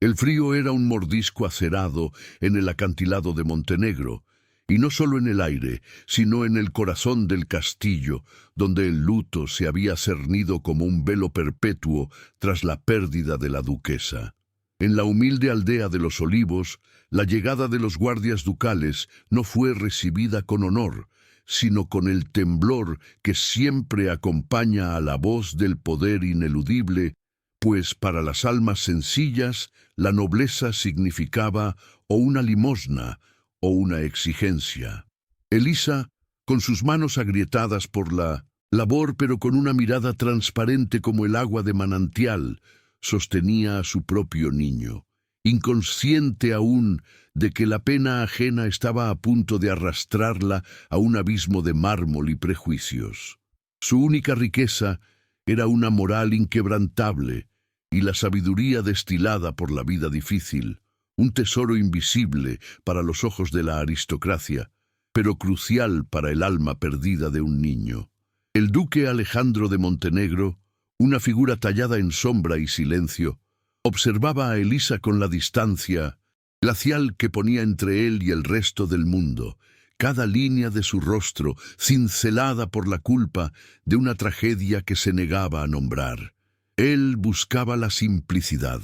El frío era un mordisco acerado en el acantilado de Montenegro, y no solo en el aire, sino en el corazón del castillo, donde el luto se había cernido como un velo perpetuo tras la pérdida de la duquesa. En la humilde aldea de los Olivos, la llegada de los guardias ducales no fue recibida con honor, sino con el temblor que siempre acompaña a la voz del poder ineludible, pues para las almas sencillas la nobleza significaba o una limosna o una exigencia. Elisa, con sus manos agrietadas por la labor pero con una mirada transparente como el agua de manantial, sostenía a su propio niño, inconsciente aún de que la pena ajena estaba a punto de arrastrarla a un abismo de mármol y prejuicios. Su única riqueza era una moral inquebrantable y la sabiduría destilada por la vida difícil, un tesoro invisible para los ojos de la aristocracia, pero crucial para el alma perdida de un niño. El duque Alejandro de Montenegro, una figura tallada en sombra y silencio, observaba a Elisa con la distancia glacial que ponía entre él y el resto del mundo, cada línea de su rostro cincelada por la culpa de una tragedia que se negaba a nombrar. Él buscaba la simplicidad,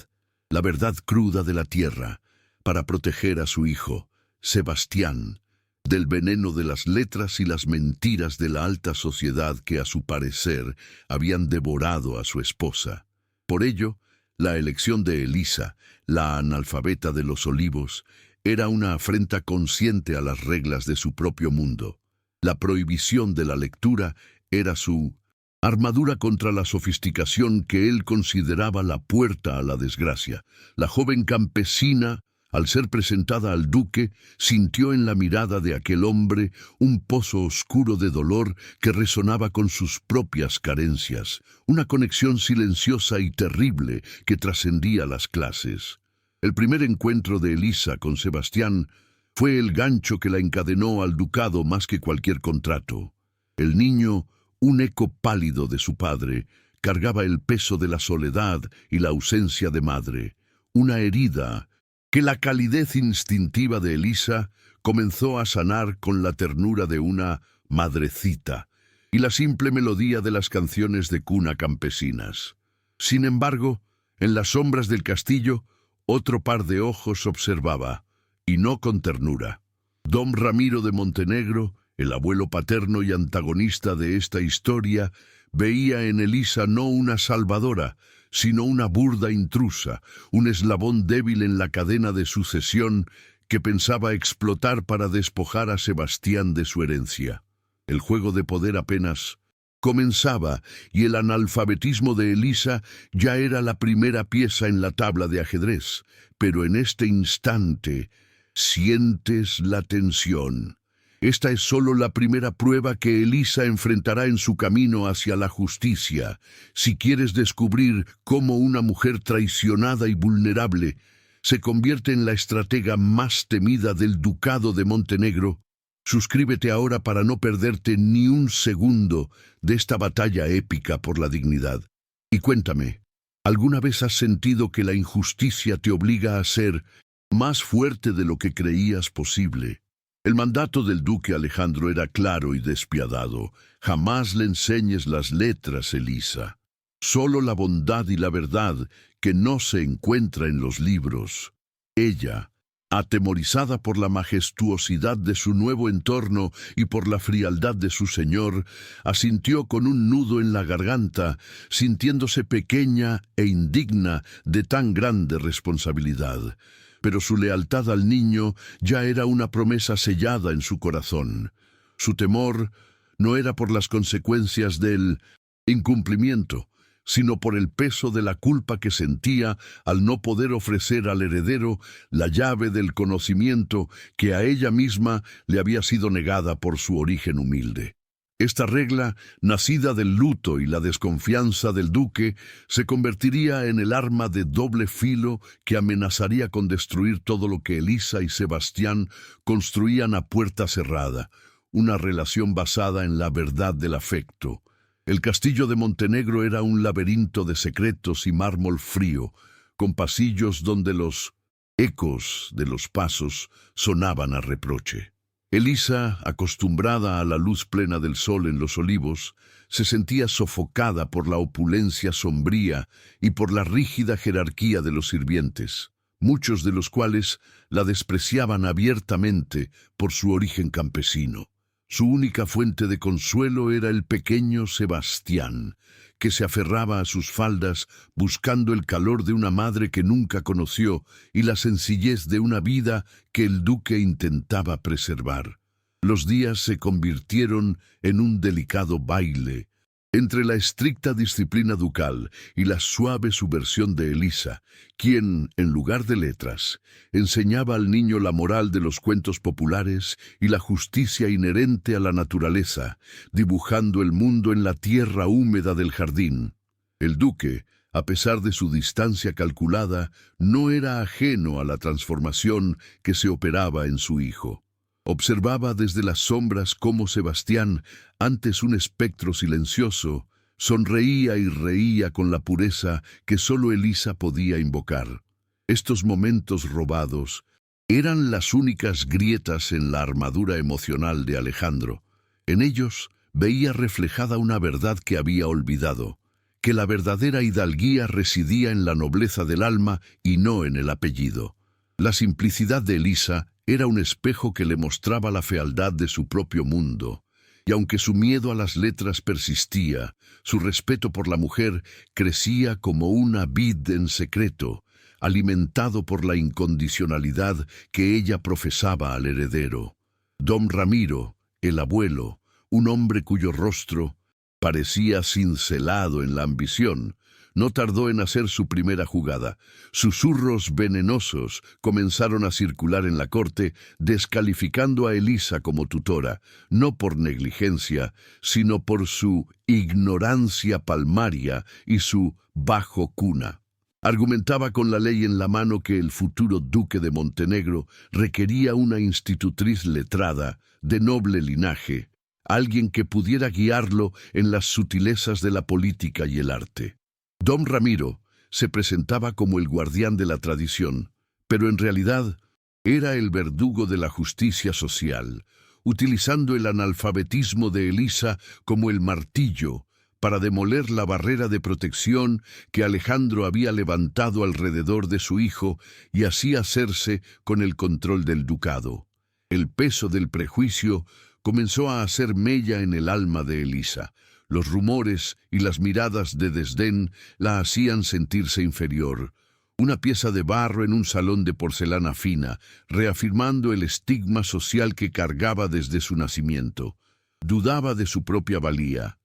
la verdad cruda de la tierra, para proteger a su hijo, Sebastián, del veneno de las letras y las mentiras de la alta sociedad que a su parecer habían devorado a su esposa. Por ello, la elección de Elisa, la analfabeta de los Olivos, era una afrenta consciente a las reglas de su propio mundo. La prohibición de la lectura era su armadura contra la sofisticación que él consideraba la puerta a la desgracia. La joven campesina, al ser presentada al duque, sintió en la mirada de aquel hombre un pozo oscuro de dolor que resonaba con sus propias carencias, una conexión silenciosa y terrible que trascendía las clases. El primer encuentro de Elisa con Sebastián fue el gancho que la encadenó al ducado más que cualquier contrato. El niño, un eco pálido de su padre, cargaba el peso de la soledad y la ausencia de madre, una herida que la calidez instintiva de Elisa comenzó a sanar con la ternura de una madrecita y la simple melodía de las canciones de cuna campesinas. Sin embargo, en las sombras del castillo, otro par de ojos observaba, y no con ternura. Don Ramiro de Montenegro, el abuelo paterno y antagonista de esta historia, veía en Elisa no una salvadora, sino una burda intrusa, un eslabón débil en la cadena de sucesión que pensaba explotar para despojar a Sebastián de su herencia. El juego de poder apenas comenzaba y el analfabetismo de Elisa ya era la primera pieza en la tabla de ajedrez, pero en este instante sientes la tensión. Esta es solo la primera prueba que Elisa enfrentará en su camino hacia la justicia. Si quieres descubrir cómo una mujer traicionada y vulnerable se convierte en la estratega más temida del Ducado de Montenegro, suscríbete ahora para no perderte ni un segundo de esta batalla épica por la dignidad. Y cuéntame, ¿alguna vez has sentido que la injusticia te obliga a ser más fuerte de lo que creías posible? El mandato del duque Alejandro era claro y despiadado. Jamás le enseñes las letras, Elisa. Solo la bondad y la verdad que no se encuentra en los libros. Ella, atemorizada por la majestuosidad de su nuevo entorno y por la frialdad de su señor, asintió con un nudo en la garganta, sintiéndose pequeña e indigna de tan grande responsabilidad. Pero su lealtad al niño ya era una promesa sellada en su corazón. Su temor no era por las consecuencias del incumplimiento, sino por el peso de la culpa que sentía al no poder ofrecer al heredero la llave del conocimiento que a ella misma le había sido negada por su origen humilde. Esta regla, nacida del luto y la desconfianza del duque, se convertiría en el arma de doble filo que amenazaría con destruir todo lo que Elisa y Sebastián construían a puerta cerrada, una relación basada en la verdad del afecto. El castillo de Montenegro era un laberinto de secretos y mármol frío, con pasillos donde los ecos de los pasos sonaban a reproche. Elisa, acostumbrada a la luz plena del sol en los olivos, se sentía sofocada por la opulencia sombría y por la rígida jerarquía de los sirvientes, muchos de los cuales la despreciaban abiertamente por su origen campesino. Su única fuente de consuelo era el pequeño Sebastián, que se aferraba a sus faldas buscando el calor de una madre que nunca conoció y la sencillez de una vida que el duque intentaba preservar. Los días se convirtieron en un delicado baile entre la estricta disciplina ducal y la suave subversión de Elisa, quien, en lugar de letras, enseñaba al niño la moral de los cuentos populares y la justicia inherente a la naturaleza, dibujando el mundo en la tierra húmeda del jardín. El duque, a pesar de su distancia calculada, no era ajeno a la transformación que se operaba en su hijo. Observaba desde las sombras cómo Sebastián, antes un espectro silencioso, sonreía y reía con la pureza que sólo Elisa podía invocar. Estos momentos robados eran las únicas grietas en la armadura emocional de Alejandro. En ellos veía reflejada una verdad que había olvidado, que la verdadera hidalguía residía en la nobleza del alma y no en el apellido. La simplicidad de Elisa era un espejo que le mostraba la fealdad de su propio mundo, y aunque su miedo a las letras persistía, su respeto por la mujer crecía como una vid en secreto, alimentado por la incondicionalidad que ella profesaba al heredero. Don Ramiro, el abuelo, un hombre cuyo rostro parecía cincelado en la ambición, no tardó en hacer su primera jugada. Susurros venenosos comenzaron a circular en la corte, descalificando a Elisa como tutora, no por negligencia, sino por su ignorancia palmaria y su bajo cuna. Argumentaba con la ley en la mano que el futuro duque de Montenegro requería una institutriz letrada, de noble linaje, alguien que pudiera guiarlo en las sutilezas de la política y el arte. Don Ramiro se presentaba como el guardián de la tradición, pero en realidad era el verdugo de la justicia social, utilizando el analfabetismo de Elisa como el martillo para demoler la barrera de protección que Alejandro había levantado alrededor de su hijo y así hacerse con el control del ducado. El peso del prejuicio comenzó a hacer mella en el alma de Elisa. Los rumores y las miradas de desdén la hacían sentirse inferior, una pieza de barro en un salón de porcelana fina, reafirmando el estigma social que cargaba desde su nacimiento. Dudaba de su propia valía,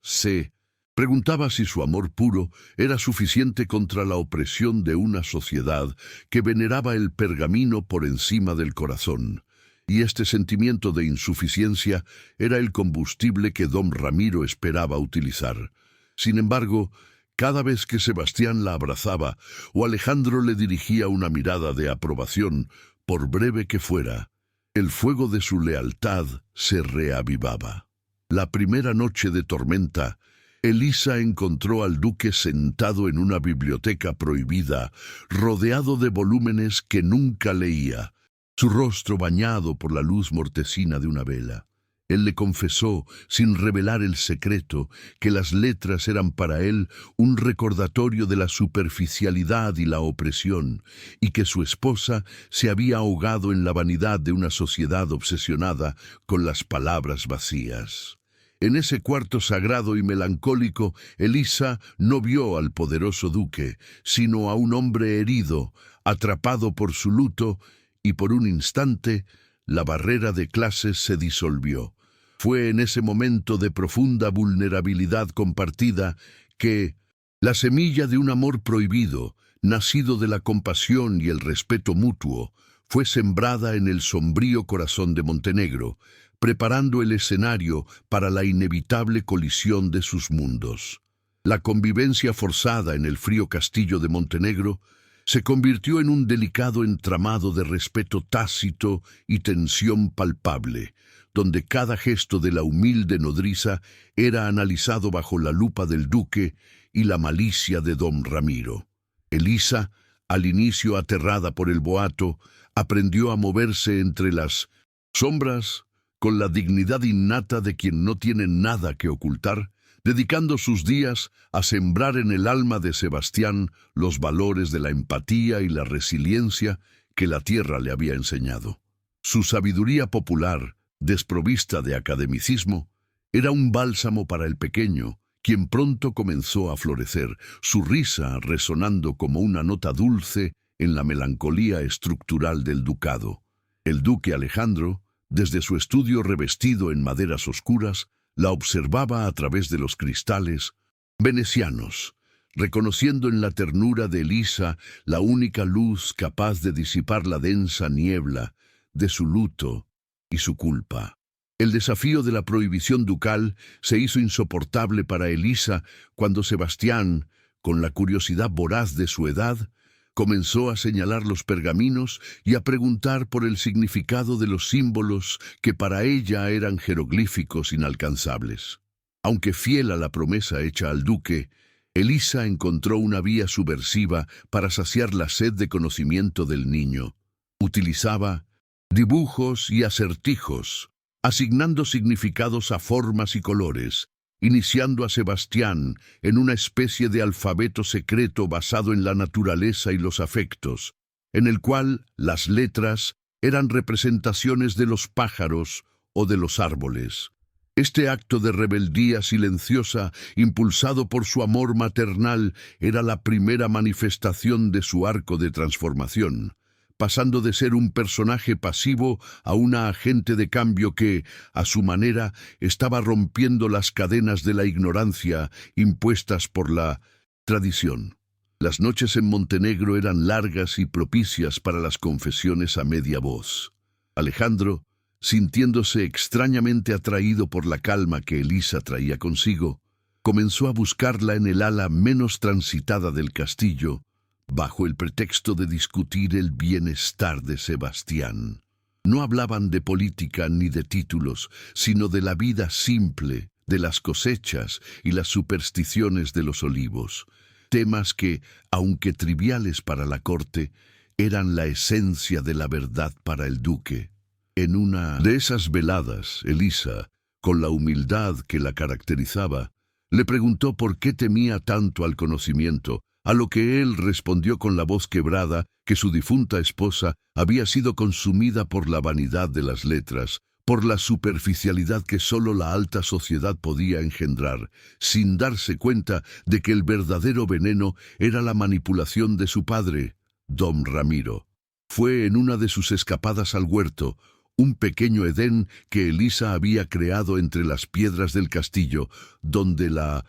preguntaba si su amor puro era suficiente contra la opresión de una sociedad que veneraba el pergamino por encima del corazón. Y este sentimiento de insuficiencia era el combustible que don Ramiro esperaba utilizar. Sin embargo, cada vez que Sebastián la abrazaba o Alejandro le dirigía una mirada de aprobación, por breve que fuera, el fuego de su lealtad se reavivaba. La primera noche de tormenta, Elisa encontró al duque sentado en una biblioteca prohibida, rodeado de volúmenes que nunca leía, su rostro bañado por la luz mortecina de una vela. Él le confesó, sin revelar el secreto, que las letras eran para él un recordatorio de la superficialidad y la opresión, y que su esposa se había ahogado en la vanidad de una sociedad obsesionada con las palabras vacías. En ese cuarto sagrado y melancólico, Elisa no vio al poderoso duque, sino a un hombre herido, atrapado por su luto, y por un instante la barrera de clases se disolvió. Fue en ese momento de profunda vulnerabilidad compartida que la semilla de un amor prohibido, nacido de la compasión y el respeto mutuo, fue sembrada en el sombrío corazón de Montenegro, preparando el escenario para la inevitable colisión de sus mundos. La convivencia forzada en el frío castillo de Montenegro se convirtió en un delicado entramado de respeto tácito y tensión palpable, donde cada gesto de la humilde nodriza era analizado bajo la lupa del duque y la malicia de don Ramiro. Elisa, al inicio aterrada por el boato, aprendió a moverse entre las sombras con la dignidad innata de quien no tiene nada que ocultar, dedicando sus días a sembrar en el alma de Sebastián los valores de la empatía y la resiliencia que la tierra le había enseñado. Su sabiduría popular, desprovista de academicismo, era un bálsamo para el pequeño, quien pronto comenzó a florecer, su risa resonando como una nota dulce en la melancolía estructural del ducado. El duque Alejandro, desde su estudio revestido en maderas oscuras, la observaba a través de los cristales venecianos, reconociendo en la ternura de Elisa la única luz capaz de disipar la densa niebla de su luto y su culpa. El desafío de la prohibición ducal se hizo insoportable para Elisa cuando Sebastián, con la curiosidad voraz de su edad, comenzó a señalar los pergaminos y a preguntar por el significado de los símbolos que para ella eran jeroglíficos inalcanzables. Aunque fiel a la promesa hecha al duque, Elisa encontró una vía subversiva para saciar la sed de conocimiento del niño. Utilizaba dibujos y acertijos, asignando significados a formas y colores, iniciando a Sebastián en una especie de alfabeto secreto basado en la naturaleza y los afectos, en el cual las letras eran representaciones de los pájaros o de los árboles. Este acto de rebeldía silenciosa, impulsado por su amor maternal, era la primera manifestación de su arco de transformación, pasando de ser un personaje pasivo a una agente de cambio que, a su manera, estaba rompiendo las cadenas de la ignorancia impuestas por la tradición. Las noches en Montenegro eran largas y propicias para las confesiones a media voz. Alejandro, sintiéndose extrañamente atraído por la calma que Elisa traía consigo, comenzó a buscarla en el ala menos transitada del castillo, bajo el pretexto de discutir el bienestar de Sebastián. No hablaban de política ni de títulos, sino de la vida simple, de las cosechas y las supersticiones de los olivos, temas que, aunque triviales para la corte, eran la esencia de la verdad para el duque. En una de esas veladas, Elisa, con la humildad que la caracterizaba, le preguntó por qué temía tanto al conocimiento, a lo que él respondió con la voz quebrada que su difunta esposa había sido consumida por la vanidad de las letras, por la superficialidad que sólo la alta sociedad podía engendrar, sin darse cuenta de que el verdadero veneno era la manipulación de su padre, don Ramiro. Fue en una de sus escapadas al huerto, un pequeño Edén que Elisa había creado entre las piedras del castillo, donde la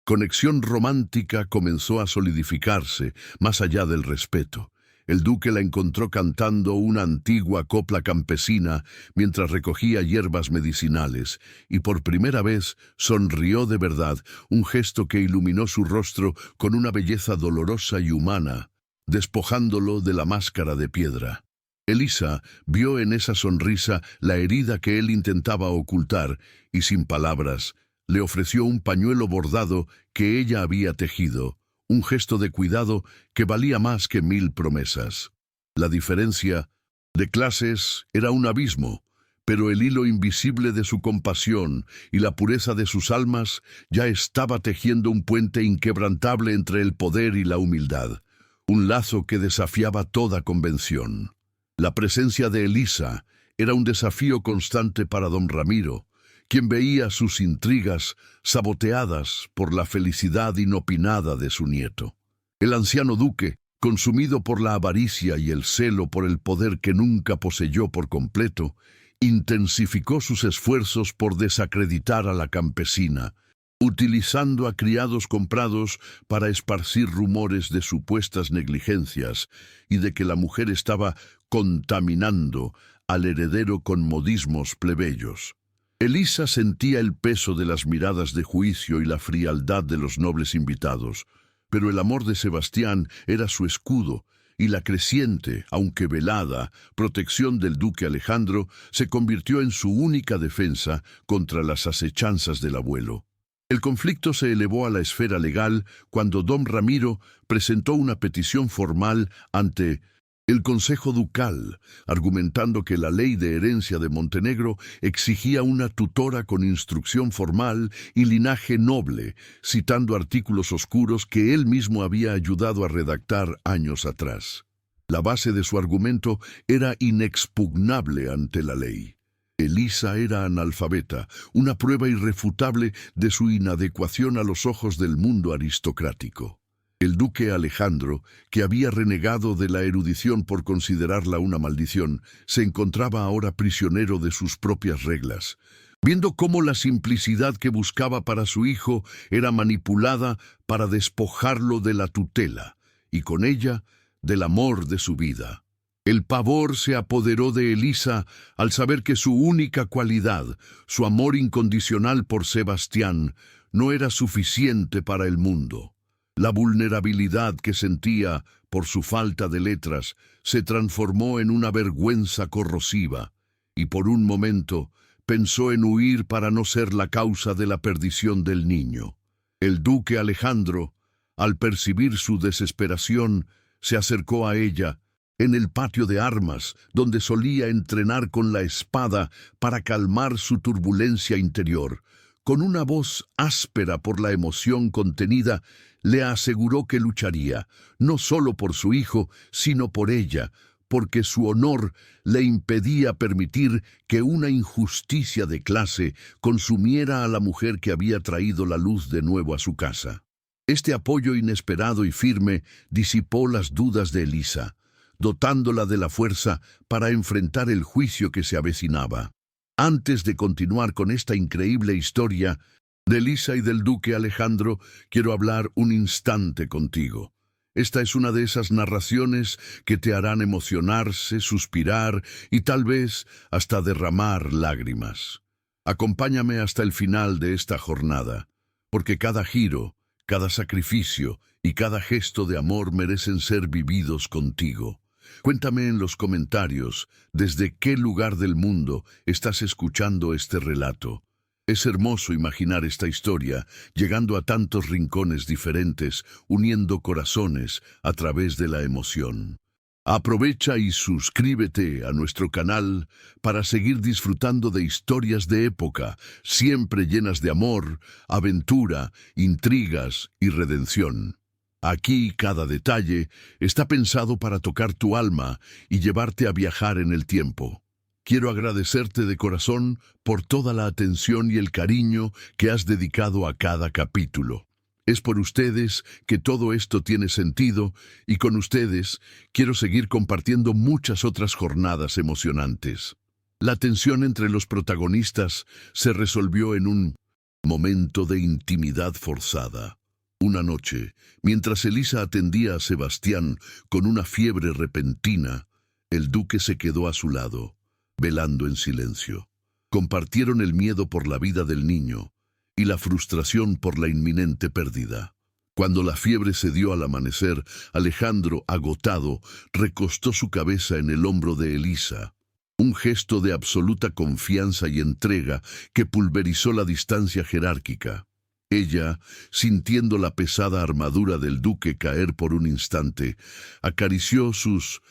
conexión romántica comenzó a solidificarse más allá del respeto. El duque la encontró cantando una antigua copla campesina mientras recogía hierbas medicinales, y por primera vez sonrió de verdad, un gesto que iluminó su rostro con una belleza dolorosa y humana, despojándolo de la máscara de piedra. Elisa vio en esa sonrisa la herida que él intentaba ocultar, y sin palabras, le ofreció un pañuelo bordado que ella había tejido, un gesto de cuidado que valía más que 1000 promesas. La diferencia de clases era un abismo, pero el hilo invisible de su compasión y la pureza de sus almas ya estaba tejiendo un puente inquebrantable entre el poder y la humildad, un lazo que desafiaba toda convención. La presencia de Elisa era un desafío constante para don Ramiro, quien veía sus intrigas saboteadas por la felicidad inopinada de su nieto. El anciano duque, consumido por la avaricia y el celo por el poder que nunca poseyó por completo, intensificó sus esfuerzos por desacreditar a la campesina, utilizando a criados comprados para esparcir rumores de supuestas negligencias y de que la mujer estaba contaminando al heredero con modismos plebeyos. Elisa sentía el peso de las miradas de juicio y la frialdad de los nobles invitados, pero el amor de Sebastián era su escudo, y la creciente, aunque velada, protección del duque Alejandro se convirtió en su única defensa contra las acechanzas del abuelo. El conflicto se elevó a la esfera legal cuando don Ramiro presentó una petición formal ante el Consejo Ducal, argumentando que la ley de herencia de Montenegro exigía una tutora con instrucción formal y linaje noble, citando artículos oscuros que él mismo había ayudado a redactar años atrás. La base de su argumento era inexpugnable ante la ley. Elisa era analfabeta, una prueba irrefutable de su inadecuación a los ojos del mundo aristocrático. El duque Alejandro, que había renegado de la erudición por considerarla una maldición, se encontraba ahora prisionero de sus propias reglas. Viendo cómo la simplicidad que buscaba para su hijo era manipulada para despojarlo de la tutela, y con ella del amor de su vida. El pavor se apoderó de Elisa al saber que su única cualidad, su amor incondicional por Sebastián, no era suficiente para el mundo. La vulnerabilidad que sentía por su falta de letras se transformó en una vergüenza corrosiva, y por un momento pensó en huir para no ser la causa de la perdición del niño. El duque Alejandro, al percibir su desesperación, se acercó a ella en el patio de armas, donde solía entrenar con la espada para calmar su turbulencia interior. Con una voz áspera por la emoción contenida, le aseguró que lucharía, no solo por su hijo, sino por ella, porque su honor le impedía permitir que una injusticia de clase consumiera a la mujer que había traído la luz de nuevo a su casa. Este apoyo inesperado y firme disipó las dudas de Elisa, dotándola de la fuerza para enfrentar el juicio que se avecinaba. Antes de continuar con esta increíble historia de Elisa y del duque Alejandro, quiero hablar un instante contigo. Esta es una de esas narraciones que te harán emocionarse, suspirar y tal vez hasta derramar lágrimas. Acompáñame hasta el final de esta jornada, porque cada giro, cada sacrificio y cada gesto de amor merecen ser vividos contigo. Cuéntame en los comentarios desde qué lugar del mundo estás escuchando este relato. Es hermoso imaginar esta historia llegando a tantos rincones diferentes, uniendo corazones a través de la emoción. Aprovecha y suscríbete a nuestro canal para seguir disfrutando de historias de época, siempre llenas de amor, aventura, intrigas y redención. Aquí cada detalle está pensado para tocar tu alma y llevarte a viajar en el tiempo. Quiero agradecerte de corazón por toda la atención y el cariño que has dedicado a cada capítulo. Es por ustedes que todo esto tiene sentido y con ustedes quiero seguir compartiendo muchas otras jornadas emocionantes. La tensión entre los protagonistas se resolvió en un momento de intimidad forzada. Una noche, mientras Elisa atendía a Sebastián con una fiebre repentina, el duque se quedó a su lado, velando en silencio. Compartieron el miedo por la vida del niño y la frustración por la inminente pérdida. Cuando la fiebre cedió al amanecer, Alejandro, agotado, recostó su cabeza en el hombro de Elisa, un gesto de absoluta confianza y entrega que pulverizó la distancia jerárquica. Ella, sintiendo la pesada armadura del duque caer por un instante, acarició sus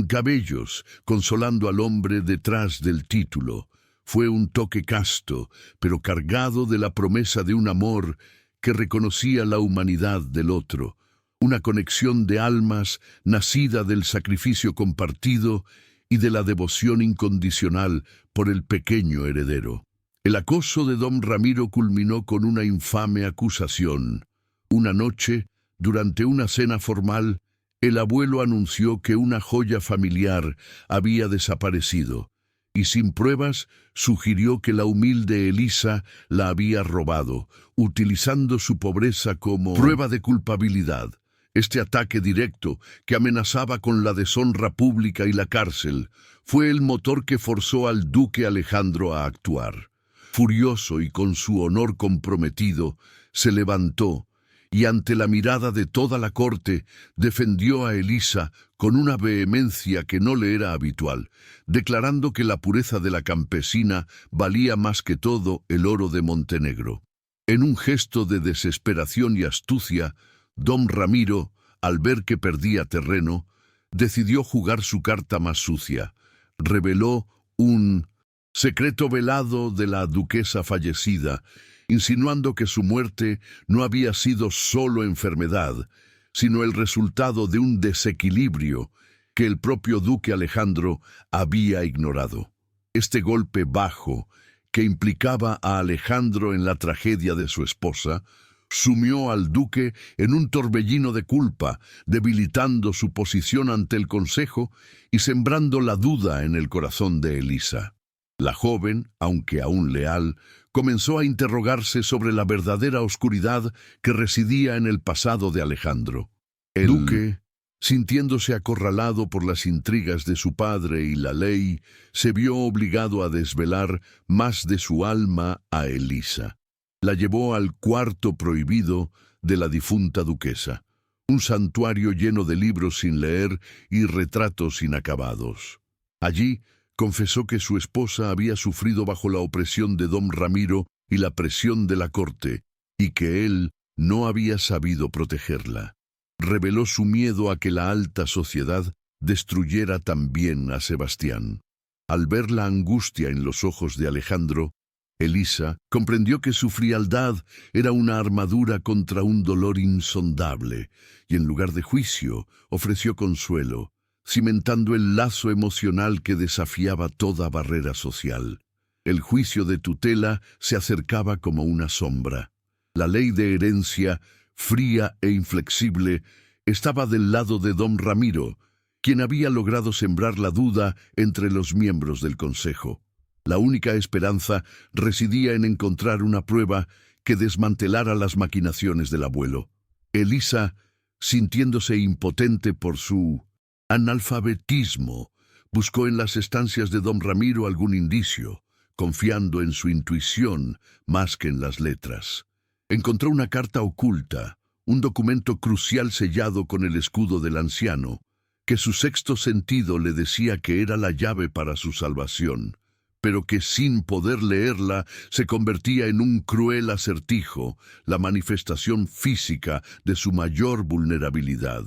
cabellos, consolando al hombre detrás del título. Fue un toque casto, pero cargado de la promesa de un amor que reconocía la humanidad del otro, una conexión de almas nacida del sacrificio compartido y de la devoción incondicional por el pequeño heredero. El acoso de don Ramiro culminó con una infame acusación. Una noche, durante una cena formal, el abuelo anunció que una joya familiar había desaparecido, y sin pruebas sugirió que la humilde Elisa la había robado, utilizando su pobreza como prueba de culpabilidad. Este ataque directo, que amenazaba con la deshonra pública y la cárcel, fue el motor que forzó al duque Alejandro a actuar. Furioso y con su honor comprometido, se levantó y ante la mirada de toda la corte defendió a Elisa con una vehemencia que no le era habitual, declarando que la pureza de la campesina valía más que todo el oro de Montenegro. En un gesto de desesperación y astucia, don Ramiro, al ver que perdía terreno, decidió jugar su carta más sucia. Reveló un secreto velado de la duquesa fallecida, insinuando que su muerte no había sido solo enfermedad, sino el resultado de un desequilibrio que el propio duque Alejandro había ignorado. Este golpe bajo, que implicaba a Alejandro en la tragedia de su esposa, sumió al duque en un torbellino de culpa, debilitando su posición ante el consejo y sembrando la duda en el corazón de Elisa. La joven, aunque aún leal, comenzó a interrogarse sobre la verdadera oscuridad que residía en el pasado de Alejandro. El duque, sintiéndose acorralado por las intrigas de su padre y la ley, se vio obligado a desvelar más de su alma a Elisa. La llevó al cuarto prohibido de la difunta duquesa, un santuario lleno de libros sin leer y retratos inacabados. Allí confesó que su esposa había sufrido bajo la opresión de don Ramiro y la presión de la corte, y que él no había sabido protegerla. Reveló su miedo a que la alta sociedad destruyera también a Sebastián. Al ver la angustia en los ojos de Alejandro, Elisa comprendió que su frialdad era una armadura contra un dolor insondable, y en lugar de juicio ofreció consuelo, cimentando el lazo emocional que desafiaba toda barrera social. El juicio de tutela se acercaba como una sombra. La ley de herencia, fría e inflexible, estaba del lado de don Ramiro, quien había logrado sembrar la duda entre los miembros del consejo. La única esperanza residía en encontrar una prueba que desmantelara las maquinaciones del abuelo. Elisa, sintiéndose impotente por su analfabetismo, buscó en las estancias de don Ramiro algún indicio, confiando en su intuición más que en las letras. Encontró una carta oculta, un documento crucial sellado con el escudo del anciano, que su sexto sentido le decía que era la llave para su salvación, pero que sin poder leerla se convertía en un cruel acertijo, la manifestación física de su mayor vulnerabilidad.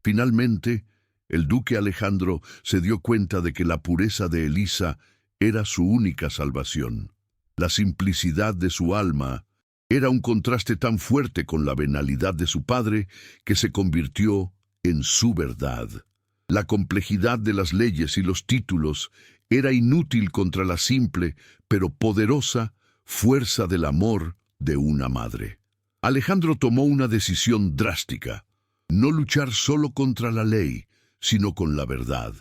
Finalmente, el duque Alejandro se dio cuenta de que la pureza de Elisa era su única salvación. La simplicidad de su alma era un contraste tan fuerte con la venalidad de su padre que se convirtió en su verdad. La complejidad de las leyes y los títulos era inútil contra la simple, pero poderosa, fuerza del amor de una madre. Alejandro tomó una decisión drástica: no luchar solo contra la ley, sino con la verdad.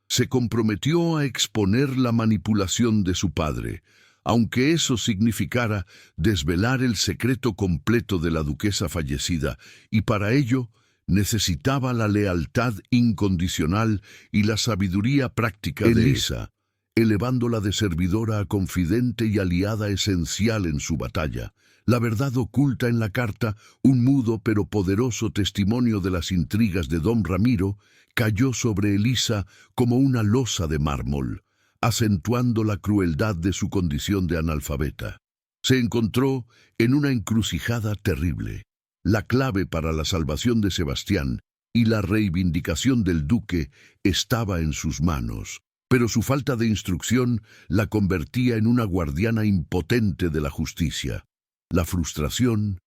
Se comprometió a exponer la manipulación de su padre, aunque eso significara desvelar el secreto completo de la duquesa fallecida, y para ello necesitaba la lealtad incondicional y la sabiduría práctica de Elisa, elevándola de servidora a confidente y aliada esencial en su batalla. La verdad oculta en la carta, un mudo pero poderoso testimonio de las intrigas de don Ramiro, cayó sobre Elisa como una losa de mármol, acentuando la crueldad de su condición de analfabeta. Se encontró en una encrucijada terrible. La clave para la salvación de Sebastián y la reivindicación del duque estaba en sus manos, pero su falta de instrucción la convertía en una guardiana impotente de la justicia. La frustración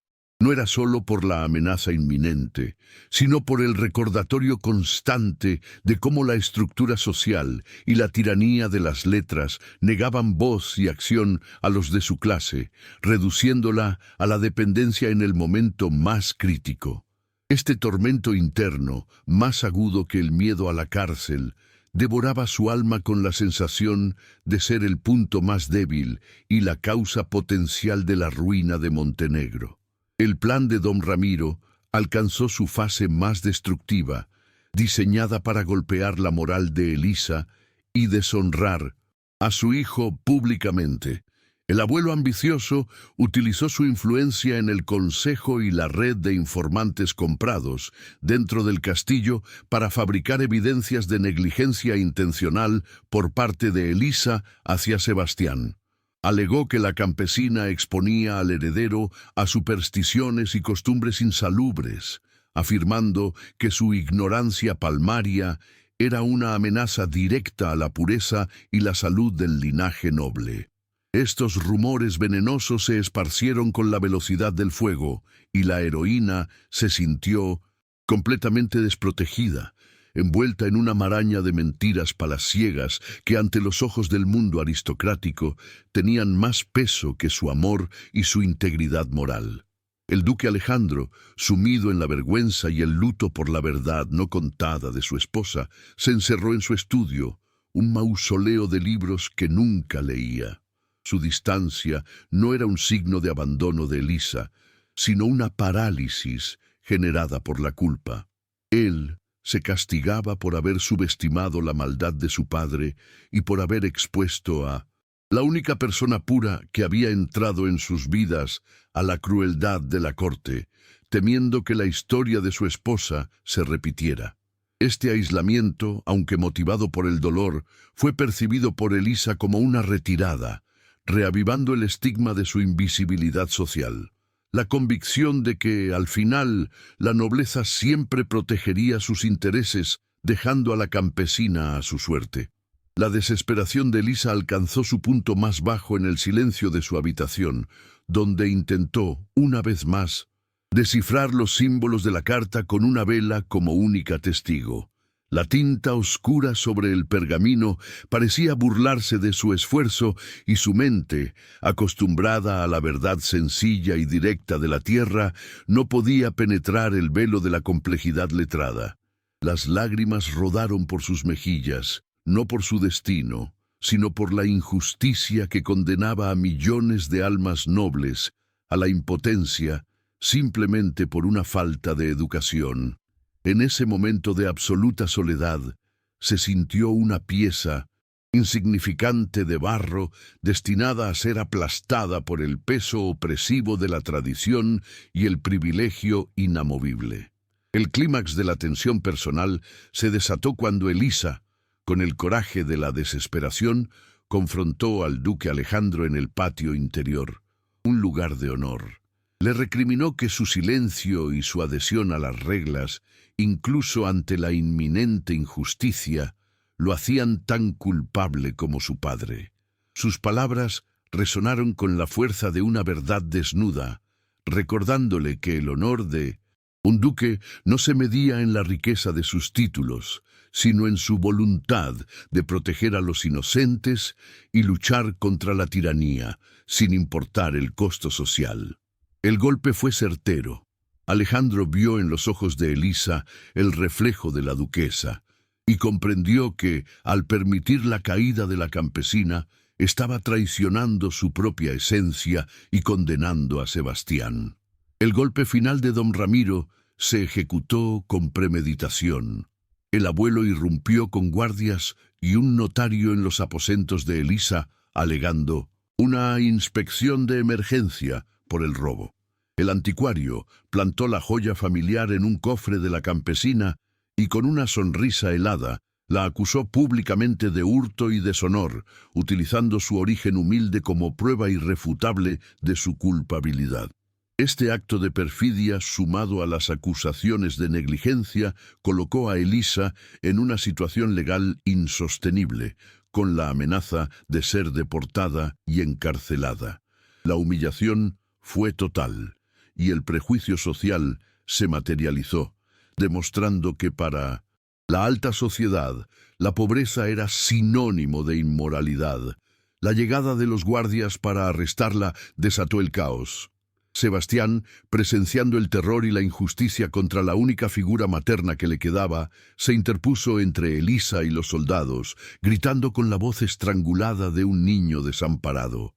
no era solo por la amenaza inminente, sino por el recordatorio constante de cómo la estructura social y la tiranía de las letras negaban voz y acción a los de su clase, reduciéndola a la dependencia en el momento más crítico. Este tormento interno, más agudo que el miedo a la cárcel, devoraba su alma con la sensación de ser el punto más débil y la causa potencial de la ruina de Montenegro. El plan de don Ramiro alcanzó su fase más destructiva, diseñada para golpear la moral de Elisa y deshonrar a su hijo públicamente. El abuelo ambicioso utilizó su influencia en el consejo y la red de informantes comprados dentro del castillo para fabricar evidencias de negligencia intencional por parte de Elisa hacia Sebastián. Alegó que la campesina exponía al heredero a supersticiones y costumbres insalubres, afirmando que su ignorancia palmaria era una amenaza directa a la pureza y la salud del linaje noble. Estos rumores venenosos se esparcieron con la velocidad del fuego, y la heroína se sintió completamente desprotegida, envuelta en una maraña de mentiras palaciegas que ante los ojos del mundo aristocrático tenían más peso que su amor y su integridad moral. El duque Alejandro, sumido en la vergüenza y el luto por la verdad no contada de su esposa, se encerró en su estudio, un mausoleo de libros que nunca leía. Su distancia no era un signo de abandono de Elisa, sino una parálisis generada por la culpa. Él se castigaba por haber subestimado la maldad de su padre y por haber expuesto a la única persona pura que había entrado en sus vidas a la crueldad de la corte, temiendo que la historia de su esposa se repitiera. Este aislamiento, aunque motivado por el dolor, fue percibido por Elisa como una retirada, reavivando el estigma de su invisibilidad social. La convicción de que, al final, la nobleza siempre protegería sus intereses, dejando a la campesina a su suerte. La desesperación de Elisa alcanzó su punto más bajo en el silencio de su habitación, donde intentó, una vez más, descifrar los símbolos de la carta con una vela como única testigo. La tinta oscura sobre el pergamino parecía burlarse de su esfuerzo y su mente, acostumbrada a la verdad sencilla y directa de la tierra, no podía penetrar el velo de la complejidad letrada. Las lágrimas rodaron por sus mejillas, no por su destino, sino por la injusticia que condenaba a millones de almas nobles a la impotencia simplemente por una falta de educación. En ese momento de absoluta soledad, se sintió una pieza insignificante de barro destinada a ser aplastada por el peso opresivo de la tradición y el privilegio inamovible. El clímax de la tensión personal se desató cuando Elisa, con el coraje de la desesperación, confrontó al duque Alejandro en el patio interior, un lugar de honor. Le recriminó que su silencio y su adhesión a las reglas, incluso ante la inminente injusticia, lo hacían tan culpable como su padre. Sus palabras resonaron con la fuerza de una verdad desnuda, recordándole que el honor de un duque no se medía en la riqueza de sus títulos, sino en su voluntad de proteger a los inocentes y luchar contra la tiranía, sin importar el costo social. El golpe fue certero. Alejandro vio en los ojos de Elisa el reflejo de la duquesa y comprendió que, al permitir la caída de la campesina, estaba traicionando su propia esencia y condenando a Sebastián. El golpe final de don Ramiro se ejecutó con premeditación. El abuelo irrumpió con guardias y un notario en los aposentos de Elisa, alegando una inspección de emergencia por el robo. El anticuario plantó la joya familiar en un cofre de la campesina y con una sonrisa helada la acusó públicamente de hurto y deshonor, utilizando su origen humilde como prueba irrefutable de su culpabilidad. Este acto de perfidia, sumado a las acusaciones de negligencia, colocó a Elisa en una situación legal insostenible, con la amenaza de ser deportada y encarcelada. La humillación fue total, y el prejuicio social se materializó, demostrando que para la alta sociedad la pobreza era sinónimo de inmoralidad. La llegada de los guardias para arrestarla desató el caos. Sebastián, presenciando el terror y la injusticia contra la única figura materna que le quedaba, se interpuso entre Elisa y los soldados, gritando con la voz estrangulada de un niño desamparado.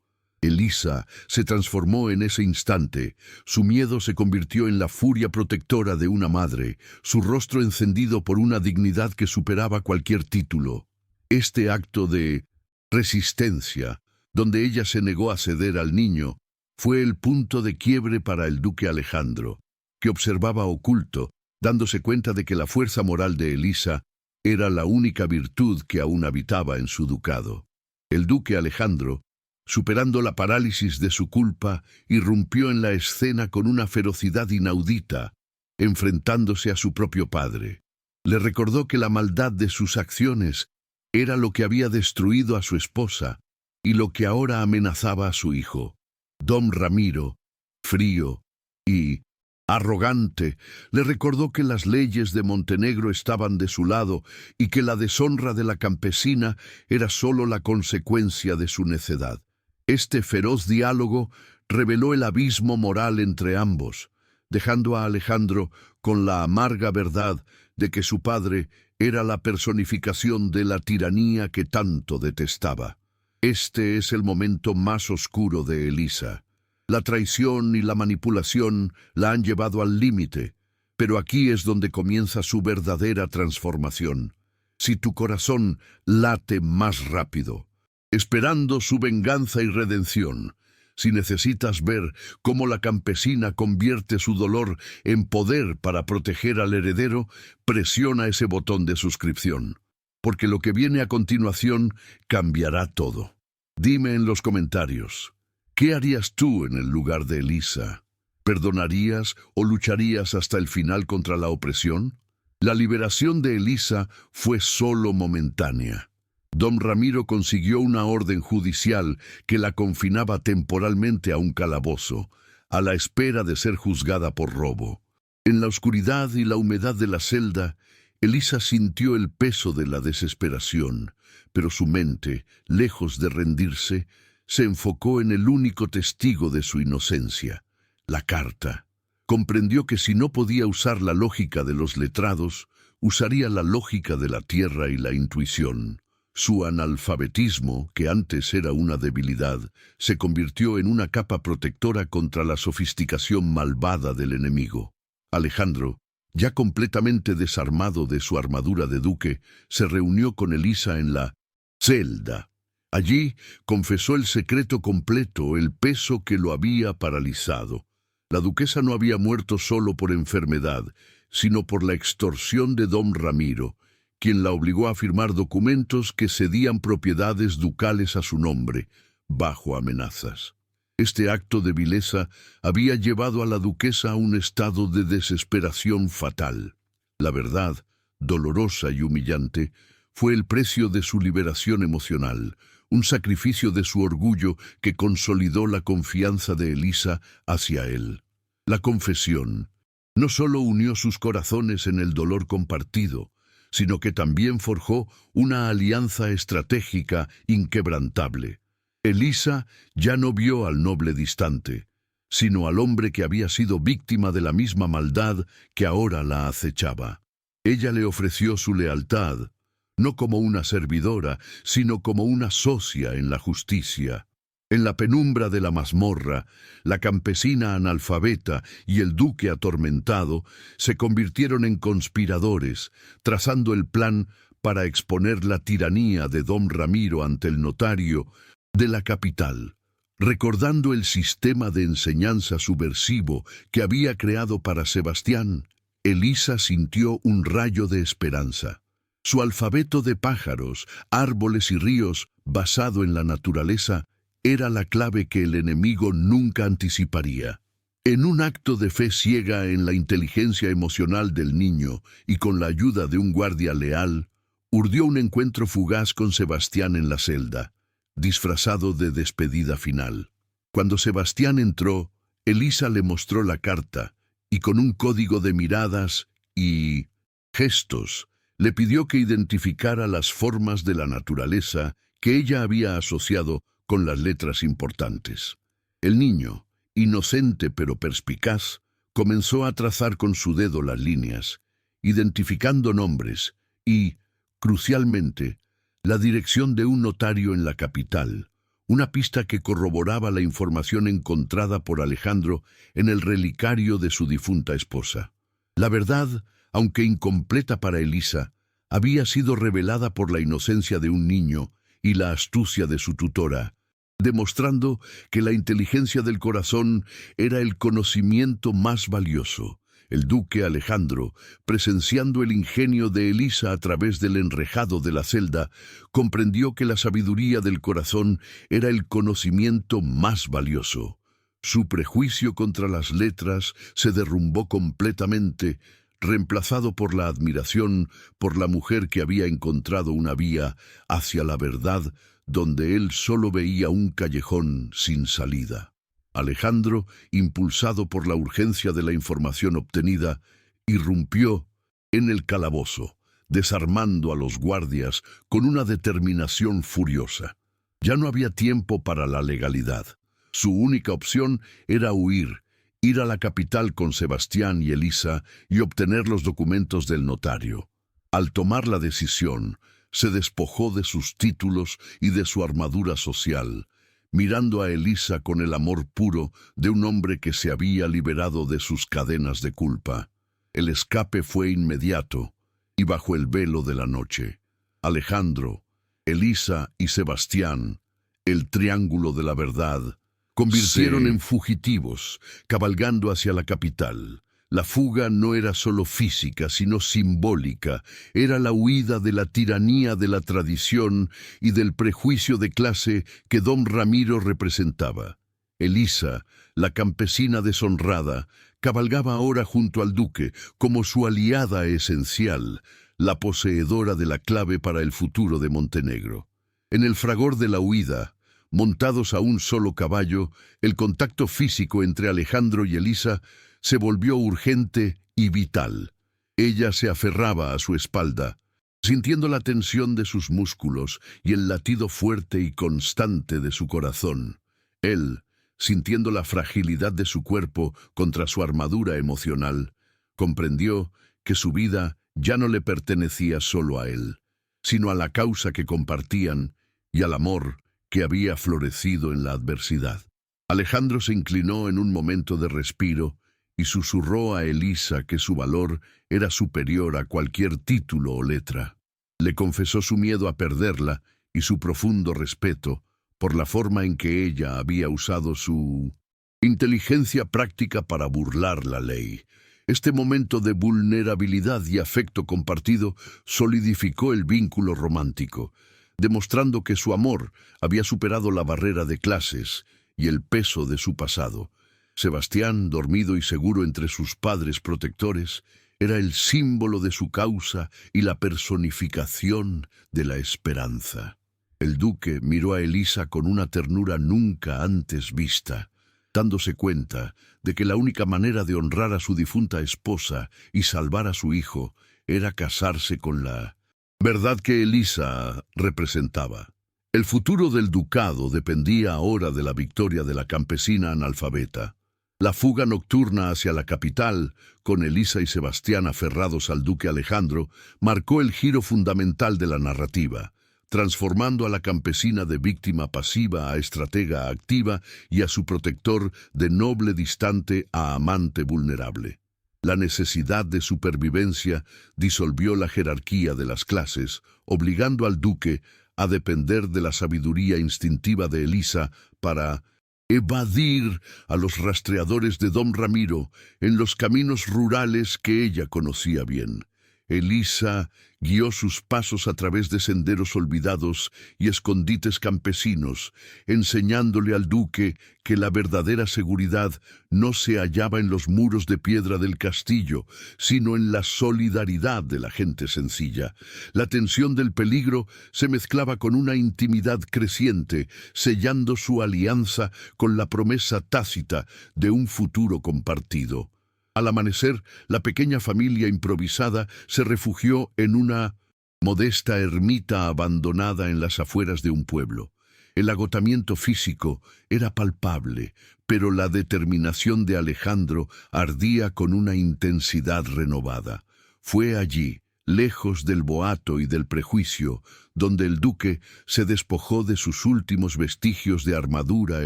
Elisa se transformó en ese instante. Su miedo se convirtió en la furia protectora de una madre, su rostro encendido por una dignidad que superaba cualquier título. Este acto de resistencia, donde ella se negó a ceder al niño, fue el punto de quiebre para el duque Alejandro, que observaba oculto, dándose cuenta de que la fuerza moral de Elisa era la única virtud que aún habitaba en su ducado. El duque Alejandro Superando la parálisis de su culpa, irrumpió en la escena con una ferocidad inaudita, enfrentándose a su propio padre. Le recordó que la maldad de sus acciones era lo que había destruido a su esposa y lo que ahora amenazaba a su hijo. Don Ramiro, frío y arrogante, le recordó que las leyes de Montenegro estaban de su lado y que la deshonra de la campesina era solo la consecuencia de su necedad. Este feroz diálogo reveló el abismo moral entre ambos, dejando a Alejandro con la amarga verdad de que su padre era la personificación de la tiranía que tanto detestaba. Este es el momento más oscuro de Elisa. La traición y la manipulación la han llevado al límite, pero aquí es donde comienza su verdadera transformación. Si tu corazón late más rápido, esperando su venganza y redención, si necesitas ver cómo la campesina convierte su dolor en poder para proteger al heredero, presiona ese botón de suscripción, porque lo que viene a continuación cambiará todo. Dime en los comentarios, ¿qué harías tú en el lugar de Elisa? ¿Perdonarías o lucharías hasta el final contra la opresión? La liberación de Elisa fue solo momentánea. Don Ramiro consiguió una orden judicial que la confinaba temporalmente a un calabozo, a la espera de ser juzgada por robo. En la oscuridad y la humedad de la celda, Elisa sintió el peso de la desesperación, pero su mente, lejos de rendirse, se enfocó en el único testigo de su inocencia, la carta. Comprendió que si no podía usar la lógica de los letrados, usaría la lógica de la tierra y la intuición. Su analfabetismo, que antes era una debilidad, se convirtió en una capa protectora contra la sofisticación malvada del enemigo. Alejandro, ya completamente desarmado de su armadura de duque, se reunió con Elisa en la celda. Allí confesó el secreto completo, el peso que lo había paralizado. La duquesa no había muerto solo por enfermedad, sino por la extorsión de don Ramiro, quien la obligó a firmar documentos que cedían propiedades ducales a su nombre, bajo amenazas. Este acto de vileza había llevado a la duquesa a un estado de desesperación fatal. La verdad, dolorosa y humillante, fue el precio de su liberación emocional, un sacrificio de su orgullo que consolidó la confianza de Elisa hacia él. La confesión no solo unió sus corazones en el dolor compartido, sino que también forjó una alianza estratégica inquebrantable. Elisa ya no vio al noble distante, sino al hombre que había sido víctima de la misma maldad que ahora la acechaba. Ella le ofreció su lealtad, no como una servidora, sino como una socia en la justicia. En la penumbra de la mazmorra, la campesina analfabeta y el duque atormentado se convirtieron en conspiradores, trazando el plan para exponer la tiranía de don Ramiro ante el notario de la capital. Recordando el sistema de enseñanza subversivo que había creado para Sebastián, Elisa sintió un rayo de esperanza. Su alfabeto de pájaros, árboles y ríos, basado en la naturaleza, era la clave que el enemigo nunca anticiparía. En un acto de fe ciega en la inteligencia emocional del niño y con la ayuda de un guardia leal, urdió un encuentro fugaz con Sebastián en la celda, disfrazado de despedida final. Cuando Sebastián entró, Elisa le mostró la carta y con un código de miradas y gestos le pidió que identificara las formas de la naturaleza que ella había asociado con las letras importantes. El niño, inocente pero perspicaz, comenzó a trazar con su dedo las líneas, identificando nombres y, crucialmente, la dirección de un notario en la capital, una pista que corroboraba la información encontrada por Alejandro en el relicario de su difunta esposa. La verdad, aunque incompleta para Elisa, había sido revelada por la inocencia de un niño y la astucia de su tutora, demostrando que la inteligencia del corazón era el conocimiento más valioso, El duque Alejandro, presenciando el ingenio de Elisa a través del enrejado de la celda, comprendió que la sabiduría del corazón era el conocimiento más valioso. Su prejuicio contra las letras se derrumbó completamente, reemplazado por la admiración por la mujer que había encontrado una vía hacia la verdad donde él solo veía un callejón sin salida. Alejandro, impulsado por la urgencia de la información obtenida, irrumpió en el calabozo, desarmando a los guardias con una determinación furiosa. Ya no había tiempo para la legalidad. Su única opción era huir, ir a la capital con Sebastián y Elisa y obtener los documentos del notario. Al tomar la decisión, se despojó de sus títulos y de su armadura social, mirando a Elisa con el amor puro de un hombre que se había liberado de sus cadenas de culpa. El escape fue inmediato y bajo el velo de la noche. Alejandro, Elisa y Sebastián, el triángulo de la verdad, convirtieron en fugitivos, cabalgando hacia la capital. La fuga no era solo física, sino simbólica. Era la huida de la tiranía de la tradición y del prejuicio de clase que don Ramiro representaba. Elisa, la campesina deshonrada, cabalgaba ahora junto al duque como su aliada esencial, la poseedora de la clave para el futuro de Montenegro. En el fragor de la huida, montados a un solo caballo, el contacto físico entre Alejandro y Elisa se volvió urgente y vital. Ella se aferraba a su espalda, sintiendo la tensión de sus músculos y el latido fuerte y constante de su corazón. Él, sintiendo la fragilidad de su cuerpo contra su armadura emocional, comprendió que su vida ya no le pertenecía solo a él, sino a la causa que compartían y al amor que había florecido en la adversidad. Alejandro se inclinó en un momento de respiro y susurró a Elisa que su valor era superior a cualquier título o letra. Le confesó su miedo a perderla y su profundo respeto por la forma en que ella había usado su inteligencia práctica para burlar la ley. Este momento de vulnerabilidad y afecto compartido solidificó el vínculo romántico, demostrando que su amor había superado la barrera de clases y el peso de su pasado. Sebastián, dormido y seguro entre sus padres protectores, era el símbolo de su causa y la personificación de la esperanza. El duque miró a Elisa con una ternura nunca antes vista, dándose cuenta de que la única manera de honrar a su difunta esposa y salvar a su hijo era casarse con la verdad que Elisa representaba. El futuro del ducado dependía ahora de la victoria de la campesina analfabeta. La fuga nocturna hacia la capital, con Elisa y Sebastián aferrados al duque Alejandro, marcó el giro fundamental de la narrativa, transformando a la campesina de víctima pasiva a estratega activa y a su protector de noble distante a amante vulnerable. La necesidad de supervivencia disolvió la jerarquía de las clases, obligando al duque a depender de la sabiduría instintiva de Elisa para evadir a los rastreadores de don Ramiro en los caminos rurales que ella conocía bien. Elisa guió sus pasos a través de senderos olvidados y escondites campesinos, enseñándole al duque que la verdadera seguridad no se hallaba en los muros de piedra del castillo, sino en la solidaridad de la gente sencilla. La tensión del peligro se mezclaba con una intimidad creciente, sellando su alianza con la promesa tácita de un futuro compartido. Al amanecer, la pequeña familia improvisada se refugió en una modesta ermita abandonada en las afueras de un pueblo. El agotamiento físico era palpable, pero la determinación de Alejandro ardía con una intensidad renovada. Fue allí, lejos del boato y del prejuicio, donde el duque se despojó de sus últimos vestigios de armadura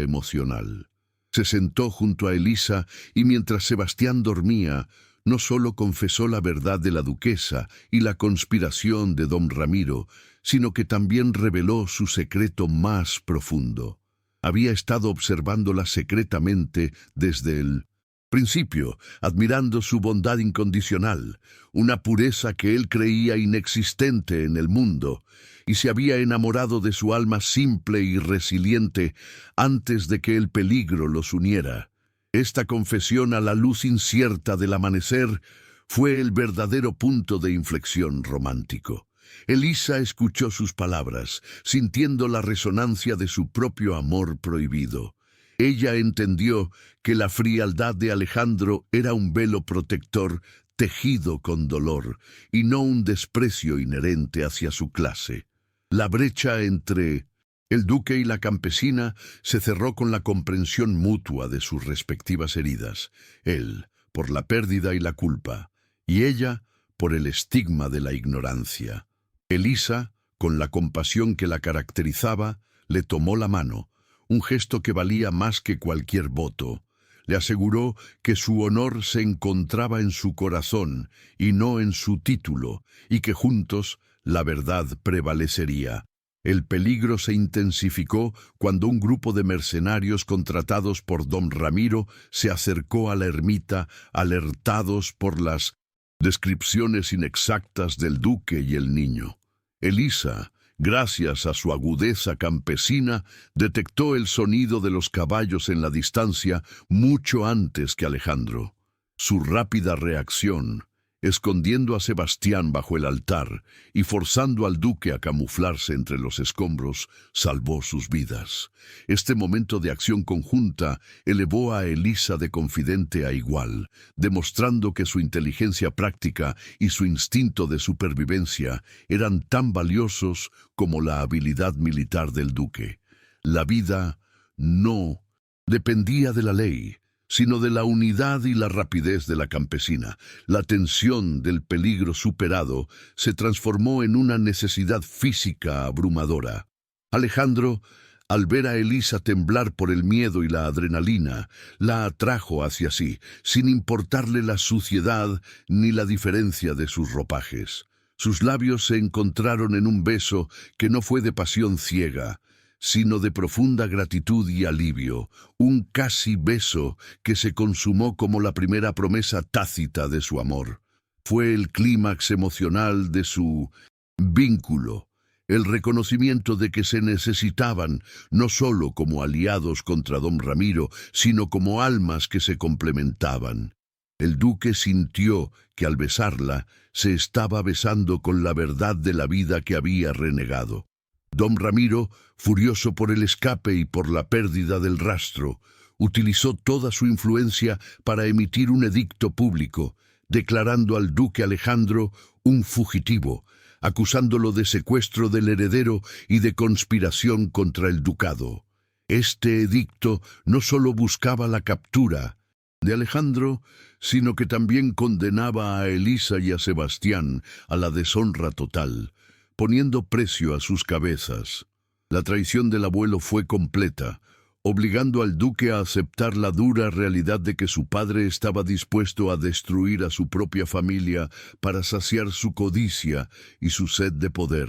emocional. Se sentó junto a Elisa y mientras Sebastián dormía, no solo confesó la verdad de la duquesa y la conspiración de don Ramiro, sino que también reveló su secreto más profundo. Había estado observándola secretamente desde el principio, admirando su bondad incondicional, una pureza que él creía inexistente en el mundo, y se había enamorado de su alma simple y resiliente antes de que el peligro los uniera. Esta confesión a la luz incierta del amanecer fue el verdadero punto de inflexión romántico. Elisa escuchó sus palabras, sintiendo la resonancia de su propio amor prohibido. Ella entendió que la frialdad de Alejandro era un velo protector tejido con dolor, y no un desprecio inherente hacia su clase. La brecha entre el duque y la campesina se cerró con la comprensión mutua de sus respectivas heridas, él por la pérdida y la culpa, y ella por el estigma de la ignorancia. Elisa, con la compasión que la caracterizaba, le tomó la mano, un gesto que valía más que cualquier voto. Le aseguró que su honor se encontraba en su corazón y no en su título, y que juntos la verdad prevalecería. El peligro se intensificó cuando un grupo de mercenarios contratados por don Ramiro se acercó a la ermita, alertados por las descripciones inexactas del duque y el niño. Elisa, gracias a su agudeza campesina, detectó el sonido de los caballos en la distancia mucho antes que Alejandro. Su rápida reacción, escondiendo a Sebastián bajo el altar y forzando al duque a camuflarse entre los escombros, salvó sus vidas. Este momento de acción conjunta elevó a Elisa de confidente a igual, demostrando que su inteligencia práctica y su instinto de supervivencia eran tan valiosos como la habilidad militar del duque. La vida no dependía de la ley, sino de la unidad y la rapidez de la campesina. La tensión del peligro superado se transformó en una necesidad física abrumadora. Alejandro, al ver a Elisa temblar por el miedo y la adrenalina, la atrajo hacia sí, sin importarle la suciedad ni la diferencia de sus ropajes. Sus labios se encontraron en un beso que no fue de pasión ciega, sino de profunda gratitud y alivio, un casi beso que se consumó como la primera promesa tácita de su amor. Fue el clímax emocional de su vínculo, el reconocimiento de que se necesitaban no solo como aliados contra don Ramiro, sino como almas que se complementaban. El duque sintió que al besarla se estaba besando con la verdad de la vida que había renegado. Don Ramiro, furioso por el escape y por la pérdida del rastro, utilizó toda su influencia para emitir un edicto público, declarando al duque Alejandro un fugitivo, acusándolo de secuestro del heredero y de conspiración contra el ducado. Este edicto no solo buscaba la captura de Alejandro, sino que también condenaba a Elisa y a Sebastián a la deshonra total, poniendo precio a sus cabezas. La traición del abuelo fue completa, obligando al duque a aceptar la dura realidad de que su padre estaba dispuesto a destruir a su propia familia para saciar su codicia y su sed de poder,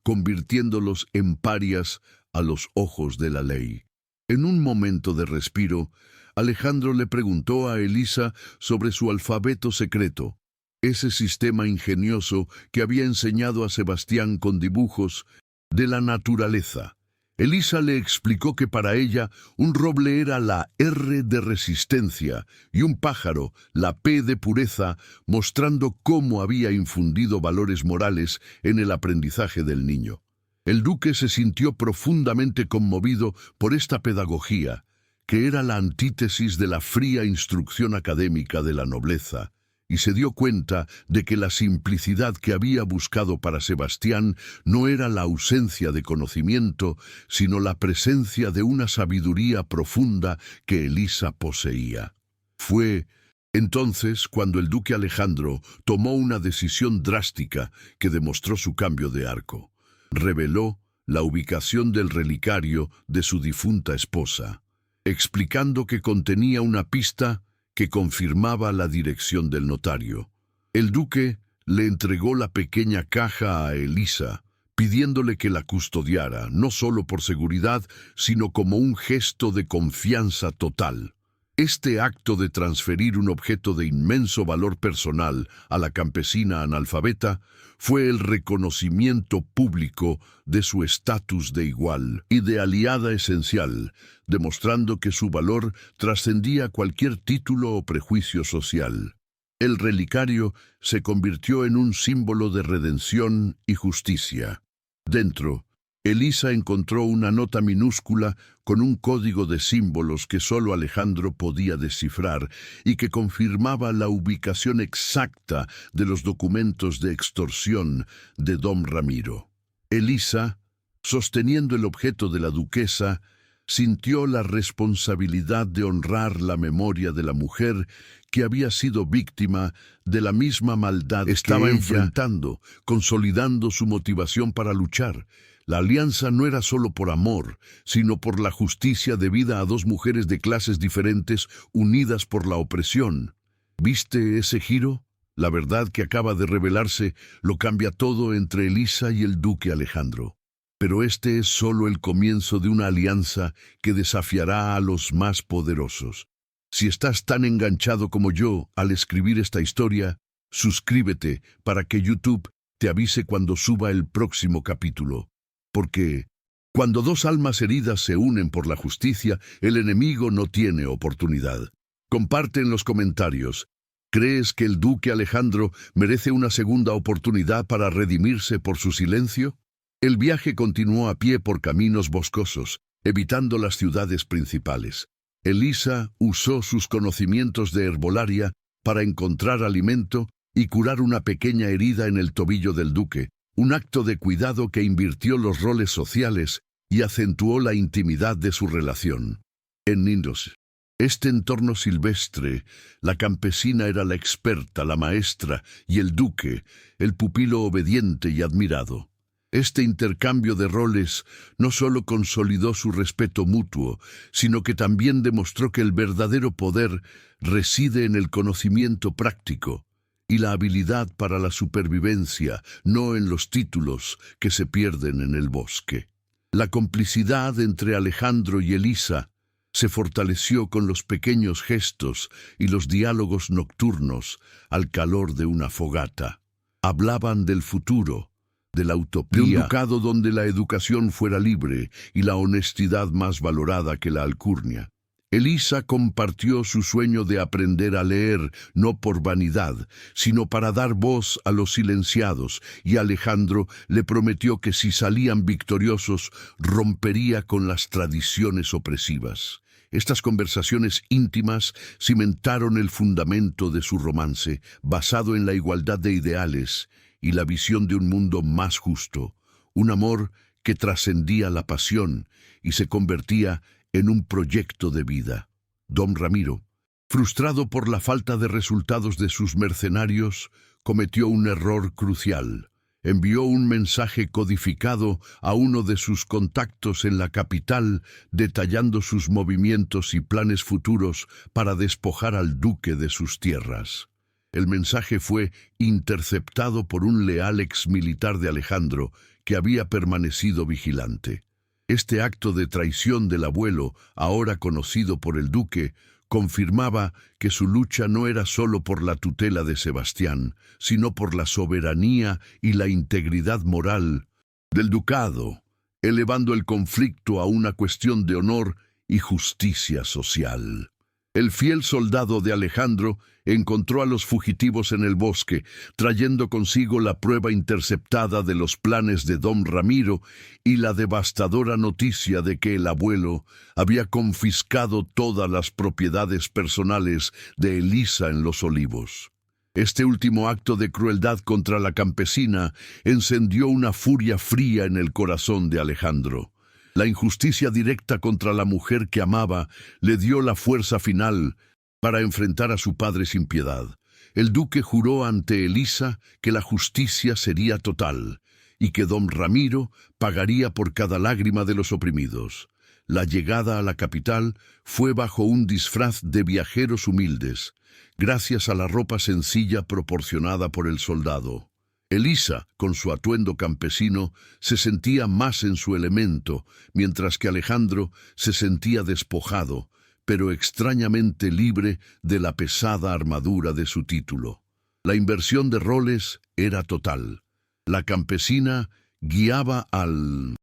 convirtiéndolos en parias a los ojos de la ley. En un momento de respiro, Alejandro le preguntó a Elisa sobre su alfabeto secreto, ese sistema ingenioso que había enseñado a Sebastián con dibujos de la naturaleza. Elisa le explicó que para ella un roble era la R de resistencia y un pájaro la P de pureza, mostrando cómo había infundido valores morales en el aprendizaje del niño. El duque se sintió profundamente conmovido por esta pedagogía, que era la antítesis de la fría instrucción académica de la nobleza, y se dio cuenta de que la simplicidad que había buscado para Sebastián no era la ausencia de conocimiento, sino la presencia de una sabiduría profunda que Elisa poseía. Fue entonces cuando el duque Alejandro tomó una decisión drástica que demostró su cambio de arco. Reveló la ubicación del relicario de su difunta esposa, explicando que contenía una pista que confirmaba la dirección del notario. El duque le entregó la pequeña caja a Elisa, pidiéndole que la custodiara, no solo por seguridad, sino como un gesto de confianza total. Este acto de transferir un objeto de inmenso valor personal a la campesina analfabeta fue el reconocimiento público de su estatus de igual y de aliada esencial, demostrando que su valor trascendía cualquier título o prejuicio social. El relicario se convirtió en un símbolo de redención y justicia. Dentro, Elisa encontró una nota minúscula con un código de símbolos que solo Alejandro podía descifrar y que confirmaba la ubicación exacta de los documentos de extorsión de don Ramiro. Elisa, sosteniendo el objeto de la duquesa, sintió la responsabilidad de honrar la memoria de la mujer que había sido víctima de la misma maldad que estaba enfrentando, consolidando su motivación para luchar. La alianza no era solo por amor, sino por la justicia debida a dos mujeres de clases diferentes unidas por la opresión. ¿Viste ese giro? La verdad que acaba de revelarse lo cambia todo entre Elisa y el duque Alejandro. Pero este es solo el comienzo de una alianza que desafiará a los más poderosos. Si estás tan enganchado como yo al escribir esta historia, suscríbete para que YouTube te avise cuando suba el próximo capítulo. Porque cuando dos almas heridas se unen por la justicia, el enemigo no tiene oportunidad. Comparte en los comentarios. ¿Crees que el duque Alejandro merece una segunda oportunidad para redimirse por su silencio? El viaje continuó a pie por caminos boscosos, evitando las ciudades principales. Elisa usó sus conocimientos de herbolaria para encontrar alimento y curar una pequeña herida en el tobillo del duque, un acto de cuidado que invirtió los roles sociales y acentuó la intimidad de su relación. En Nindos, este entorno silvestre, la campesina era la experta, la maestra, y el duque, el pupilo obediente y admirado. Este intercambio de roles no solo consolidó su respeto mutuo, sino que también demostró que el verdadero poder reside en el conocimiento práctico y la habilidad para la supervivencia, no en los títulos que se pierden en el bosque. La complicidad entre Alejandro y Elisa se fortaleció con los pequeños gestos y los diálogos nocturnos al calor de una fogata. Hablaban del futuro, de la utopía, de un ducado donde la educación fuera libre y la honestidad más valorada que la alcurnia. Elisa compartió su sueño de aprender a leer, no por vanidad, sino para dar voz a los silenciados, y Alejandro le prometió que si salían victoriosos, rompería con las tradiciones opresivas. Estas conversaciones íntimas cimentaron el fundamento de su romance, basado en la igualdad de ideales y la visión de un mundo más justo, un amor que trascendía la pasión y se convertía en un proyecto de vida. Don Ramiro, frustrado por la falta de resultados de sus mercenarios, cometió un error crucial. Envió un mensaje codificado a uno de sus contactos en la capital, detallando sus movimientos y planes futuros para despojar al duque de sus tierras. El mensaje fue interceptado por un leal exmilitar de Alejandro que había permanecido vigilante. Este acto de traición del abuelo, ahora conocido por el duque, confirmaba que su lucha no era solo por la tutela de Sebastián, sino por la soberanía y la integridad moral del ducado, elevando el conflicto a una cuestión de honor y justicia social. El fiel soldado de Alejandro encontró a los fugitivos en el bosque, trayendo consigo la prueba interceptada de los planes de don Ramiro y la devastadora noticia de que el abuelo había confiscado todas las propiedades personales de Elisa en los Olivos. Este último acto de crueldad contra la campesina encendió una furia fría en el corazón de Alejandro. La injusticia directa contra la mujer que amaba le dio la fuerza final para enfrentar a su padre sin piedad. El duque juró ante Elisa que la justicia sería total y que don Ramiro pagaría por cada lágrima de los oprimidos. La llegada a la capital fue bajo un disfraz de viajeros humildes, gracias a la ropa sencilla proporcionada por el soldado. Elisa, con su atuendo campesino, se sentía más en su elemento, mientras que Alejandro se sentía despojado, pero extrañamente libre de la pesada armadura de su título. La inversión de roles era total. La campesina guiaba al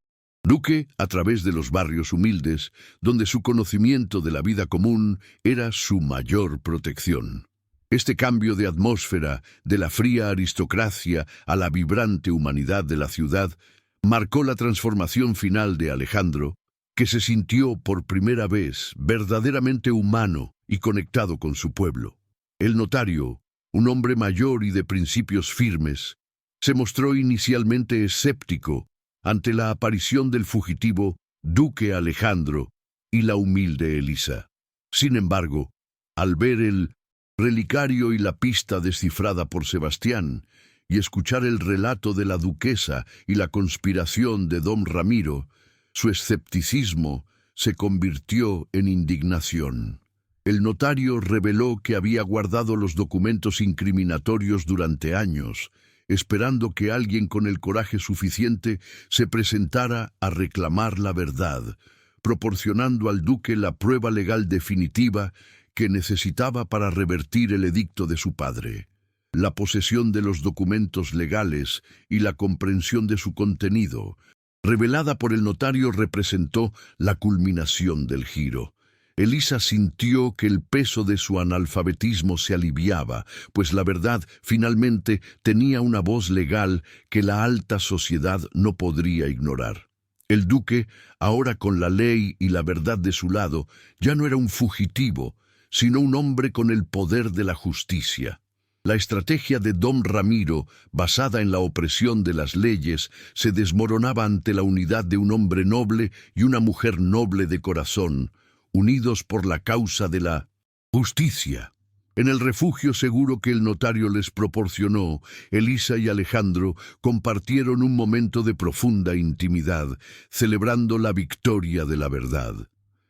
duque a través de los barrios humildes, donde su conocimiento de la vida común era su mayor protección. Este cambio de atmósfera, de la fría aristocracia a la vibrante humanidad de la ciudad, marcó la transformación final de Alejandro, que se sintió por primera vez verdaderamente humano y conectado con su pueblo. El notario, un hombre mayor y de principios firmes, se mostró inicialmente escéptico ante la aparición del fugitivo duque Alejandro y la humilde Elisa. Sin embargo, al ver el relicario y la pista descifrada por Sebastián, y escuchar el relato de la duquesa y la conspiración de don Ramiro, su escepticismo se convirtió en indignación. El notario reveló que había guardado los documentos incriminatorios durante años, esperando que alguien con el coraje suficiente se presentara a reclamar la verdad, proporcionando al duque la prueba legal definitiva que necesitaba para revertir el edicto de su padre. La posesión de los documentos legales y la comprensión de su contenido, revelada por el notario, representó la culminación del giro. Elisa sintió que el peso de su analfabetismo se aliviaba, pues la verdad finalmente tenía una voz legal que la alta sociedad no podría ignorar. El duque, ahora con la ley y la verdad de su lado, ya no era un fugitivo, sino un hombre con el poder de la justicia. La estrategia de don Ramiro, basada en la opresión de las leyes, se desmoronaba ante la unidad de un hombre noble y una mujer noble de corazón, unidos por la causa de la justicia. En el refugio seguro que el notario les proporcionó, Elisa y Alejandro compartieron un momento de profunda intimidad, celebrando la victoria de la verdad.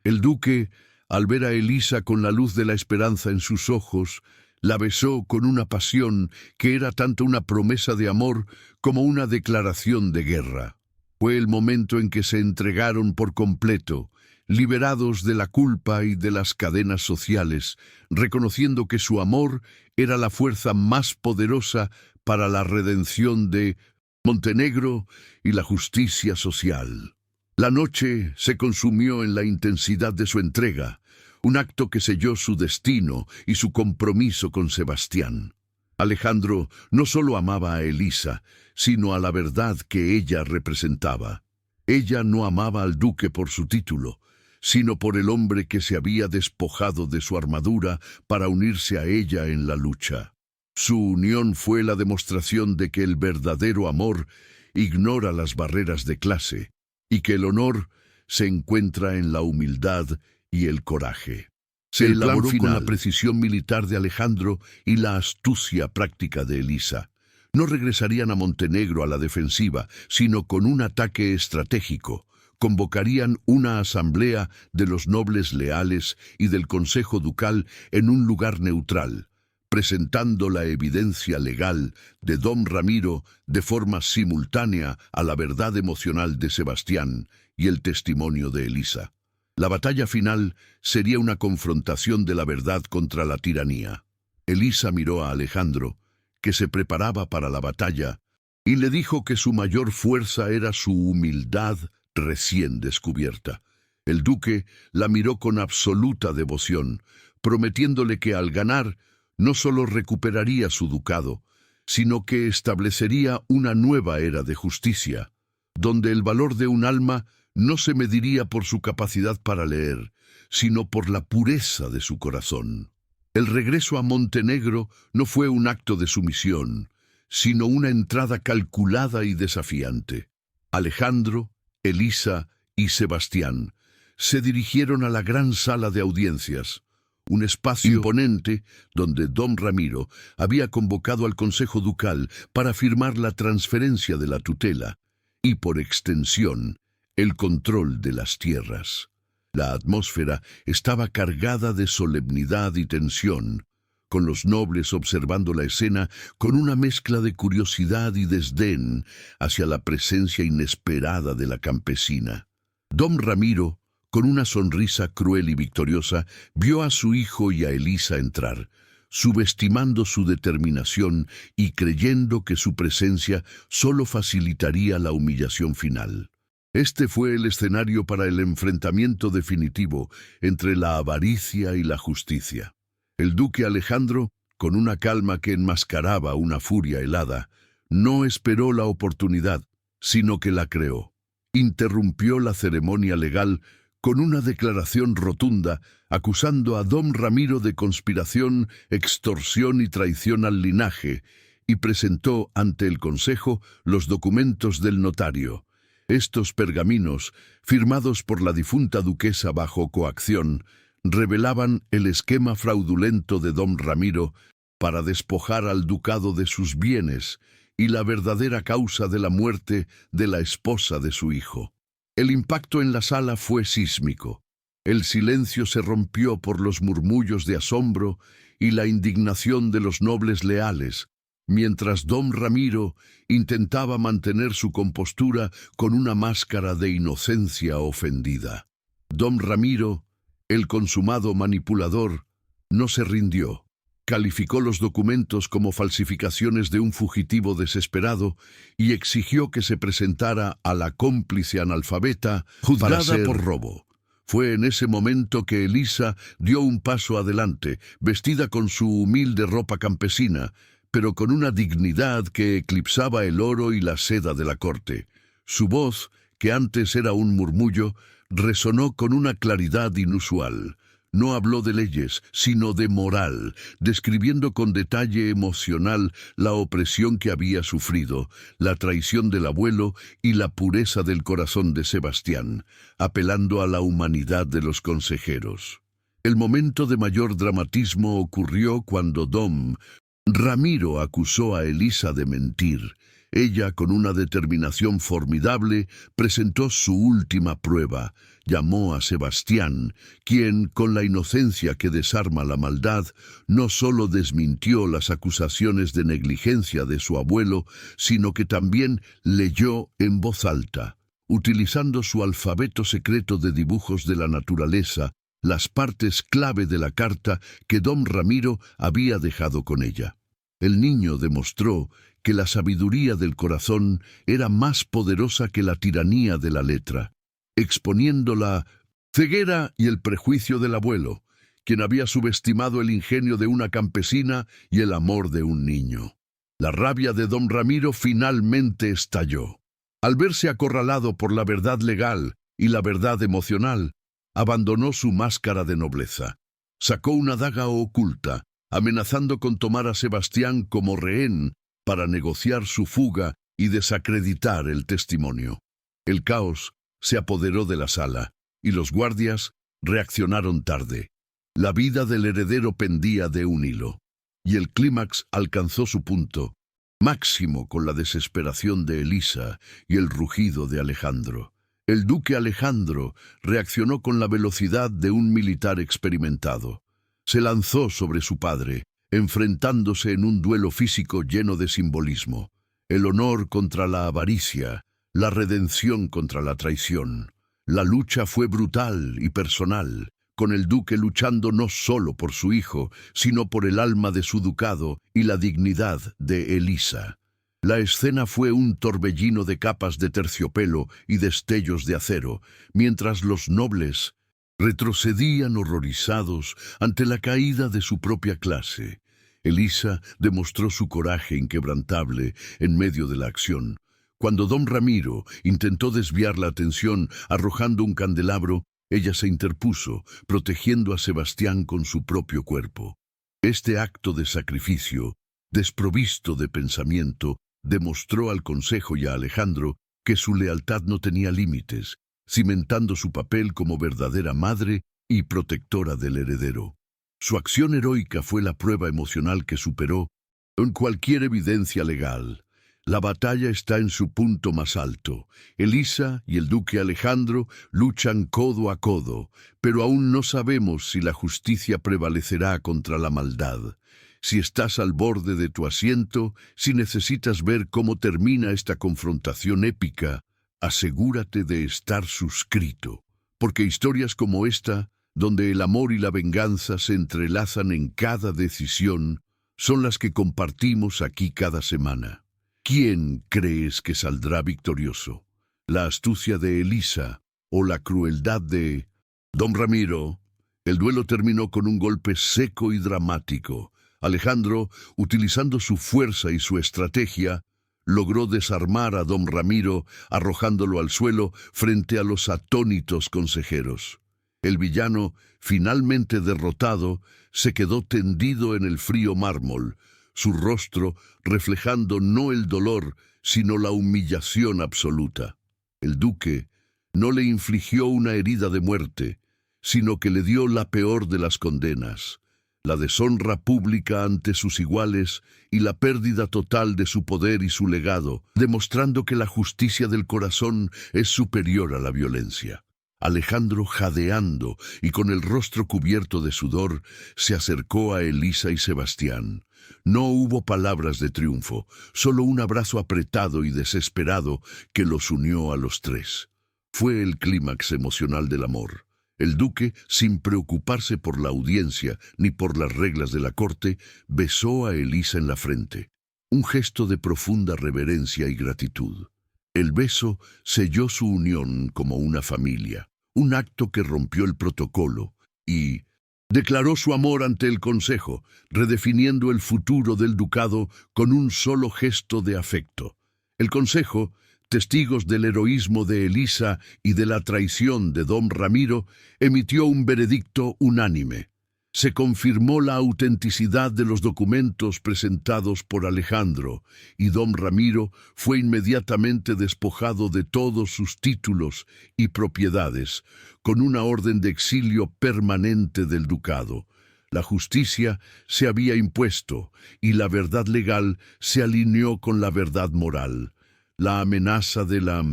El duque, al ver a Elisa con la luz de la esperanza en sus ojos, la besó con una pasión que era tanto una promesa de amor como una declaración de guerra. Fue el momento en que se entregaron por completo, liberados de la culpa y de las cadenas sociales, reconociendo que su amor era la fuerza más poderosa para la redención de Montenegro y la justicia social. La noche se consumió en la intensidad de su entrega, un acto que selló su destino y su compromiso con Sebastián. Alejandro no solo amaba a Elisa, sino a la verdad que ella representaba. Ella no amaba al duque por su título, sino por el hombre que se había despojado de su armadura para unirse a ella en la lucha. Su unión fue la demostración de que el verdadero amor ignora las barreras de clase y que el honor se encuentra en la humildad y el coraje. Se elaboró con la precisión militar de Alejandro y la astucia práctica de Elisa. No regresarían a Montenegro a la defensiva, sino con un ataque estratégico. Convocarían una asamblea de los nobles leales y del Consejo Ducal en un lugar neutral, presentando la evidencia legal de don Ramiro de forma simultánea a la verdad emocional de Sebastián y el testimonio de Elisa. La batalla final sería una confrontación de la verdad contra la tiranía. Elisa miró a Alejandro, que se preparaba para la batalla, y le dijo que su mayor fuerza era su humildad recién descubierta. El duque la miró con absoluta devoción, prometiéndole que al ganar no solo recuperaría su ducado, sino que establecería una nueva era de justicia, donde el valor de un alma no se mediría por su capacidad para leer, sino por la pureza de su corazón. El regreso a Montenegro no fue un acto de sumisión, sino una entrada calculada y desafiante. Alejandro, Elisa y Sebastián se dirigieron a la gran sala de audiencias, un espacio imponente donde don Ramiro había convocado al Consejo Ducal para firmar la transferencia de la tutela y, por extensión, el control de las tierras. La atmósfera estaba cargada de solemnidad y tensión, con los nobles observando la escena con una mezcla de curiosidad y desdén hacia la presencia inesperada de la campesina. Don Ramiro, Con una sonrisa cruel y victoriosa, vio a su hijo y a Elisa entrar, subestimando su determinación y creyendo que su presencia solo facilitaría la humillación final. Este fue el escenario para el enfrentamiento definitivo entre la avaricia y la justicia. El duque Alejandro, con una calma que enmascaraba una furia helada, no esperó la oportunidad, sino que la creó. Interrumpió la ceremonia legal con una declaración rotunda acusando a don Ramiro de conspiración, extorsión y traición al linaje, y presentó ante el consejo los documentos del notario. Estos pergaminos, firmados por la difunta duquesa bajo coacción, revelaban el esquema fraudulento de don Ramiro para despojar al ducado de sus bienes y la verdadera causa de la muerte de la esposa de su hijo. El impacto en la sala fue sísmico. El silencio se rompió por los murmullos de asombro y la indignación de los nobles leales, mientras don Ramiro intentaba mantener su compostura con una máscara de inocencia ofendida. Don Ramiro, el consumado manipulador, no se rindió. Calificó los documentos como falsificaciones de un fugitivo desesperado y exigió que se presentara a la cómplice analfabeta juzgada por robo. Fue en ese momento que Elisa dio un paso adelante, vestida con su humilde ropa campesina, pero con una dignidad que eclipsaba el oro y la seda de la corte. Su voz, que antes era un murmullo, resonó con una claridad inusual. No habló de leyes, sino de moral, describiendo con detalle emocional la opresión que había sufrido, la traición del abuelo y la pureza del corazón de Sebastián, apelando a la humanidad de los consejeros. El momento de mayor dramatismo ocurrió cuando don Ramiro acusó a Elisa de mentir. Ella, con una determinación formidable, presentó su última prueba. Llamó a Sebastián, quien, con la inocencia que desarma la maldad, no solo desmintió las acusaciones de negligencia de su abuelo, sino que también leyó en voz alta, utilizando su alfabeto secreto de dibujos de la naturaleza, las partes clave de la carta que don Ramiro había dejado con ella. El niño demostró que la sabiduría del corazón era más poderosa que la tiranía de la letra, exponiendo la ceguera y el prejuicio del abuelo, quien había subestimado el ingenio de una campesina y el amor de un niño. La rabia de don Ramiro finalmente estalló. Al verse acorralado por la verdad legal y la verdad emocional, abandonó su máscara de nobleza. Sacó una daga oculta, amenazando con tomar a Sebastián como rehén para negociar su fuga y desacreditar el testimonio. El caos se apoderó de la sala, y los guardias reaccionaron tarde. La vida del heredero pendía de un hilo, y el clímax alcanzó su punto máximo con la desesperación de Elisa y el rugido de Alejandro. El duque Alejandro reaccionó con la velocidad de un militar experimentado. Se lanzó sobre su padre, enfrentándose en un duelo físico lleno de simbolismo. El honor contra la avaricia, la redención contra la traición. La lucha fue brutal y personal, con el duque luchando no solo por su hijo, sino por el alma de su ducado y la dignidad de Elisa. La escena fue un torbellino de capas de terciopelo y destellos de acero, mientras los nobles retrocedían horrorizados ante la caída de su propia clase. Elisa demostró su coraje inquebrantable en medio de la acción. Cuando don Ramiro intentó desviar la atención arrojando un candelabro, ella se interpuso, protegiendo a Sebastián con su propio cuerpo. Este acto de sacrificio, desprovisto de pensamiento, demostró al consejo y a Alejandro que su lealtad no tenía límites, cimentando su papel como verdadera madre y protectora del heredero. Su acción heroica fue la prueba emocional que superó en cualquier evidencia legal. La batalla está en su punto más alto. Elisa y el duque Alejandro luchan codo a codo, pero aún no sabemos si la justicia prevalecerá contra la maldad. Si estás al borde de tu asiento, si necesitas ver cómo termina esta confrontación épica, asegúrate de estar suscrito. porque historias como esta, donde el amor y la venganza se entrelazan en cada decisión, son las que compartimos aquí cada semana. ¿Quién crees que saldrá victorioso? ¿La astucia de Elisa o la crueldad de Don Ramiro? El duelo terminó con un golpe seco y dramático. Alejandro, utilizando su fuerza y su estrategia, logró desarmar a Don Ramiro, arrojándolo al suelo frente a los atónitos consejeros. El villano, finalmente derrotado, se quedó tendido en el frío mármol, su rostro reflejando no el dolor, sino la humillación absoluta. El duque no le infligió una herida de muerte, sino que le dio la peor de las condenas, la deshonra pública ante sus iguales y la pérdida total de su poder y su legado, demostrando que la justicia del corazón es superior a la violencia. Alejandro, jadeando y con el rostro cubierto de sudor, se acercó a Elisa y Sebastián. No hubo palabras de triunfo, solo un abrazo apretado y desesperado que los unió a los tres. Fue el clímax emocional del amor. El duque, sin preocuparse por la audiencia ni por las reglas de la corte, besó a Elisa en la frente, un gesto de profunda reverencia y gratitud. El beso selló su unión como una familia, un acto que rompió el protocolo y declaró su amor ante el consejo, redefiniendo el futuro del ducado con un solo gesto de afecto. El consejo, testigos del heroísmo de Elisa y de la traición de Don Ramiro, emitió un veredicto unánime. Se confirmó la autenticidad de los documentos presentados por Alejandro, y Don Ramiro fue inmediatamente despojado de todos sus títulos y propiedades, con una orden de exilio permanente del ducado. La justicia se había impuesto, y la verdad legal se alineó con la verdad moral. La amenaza de la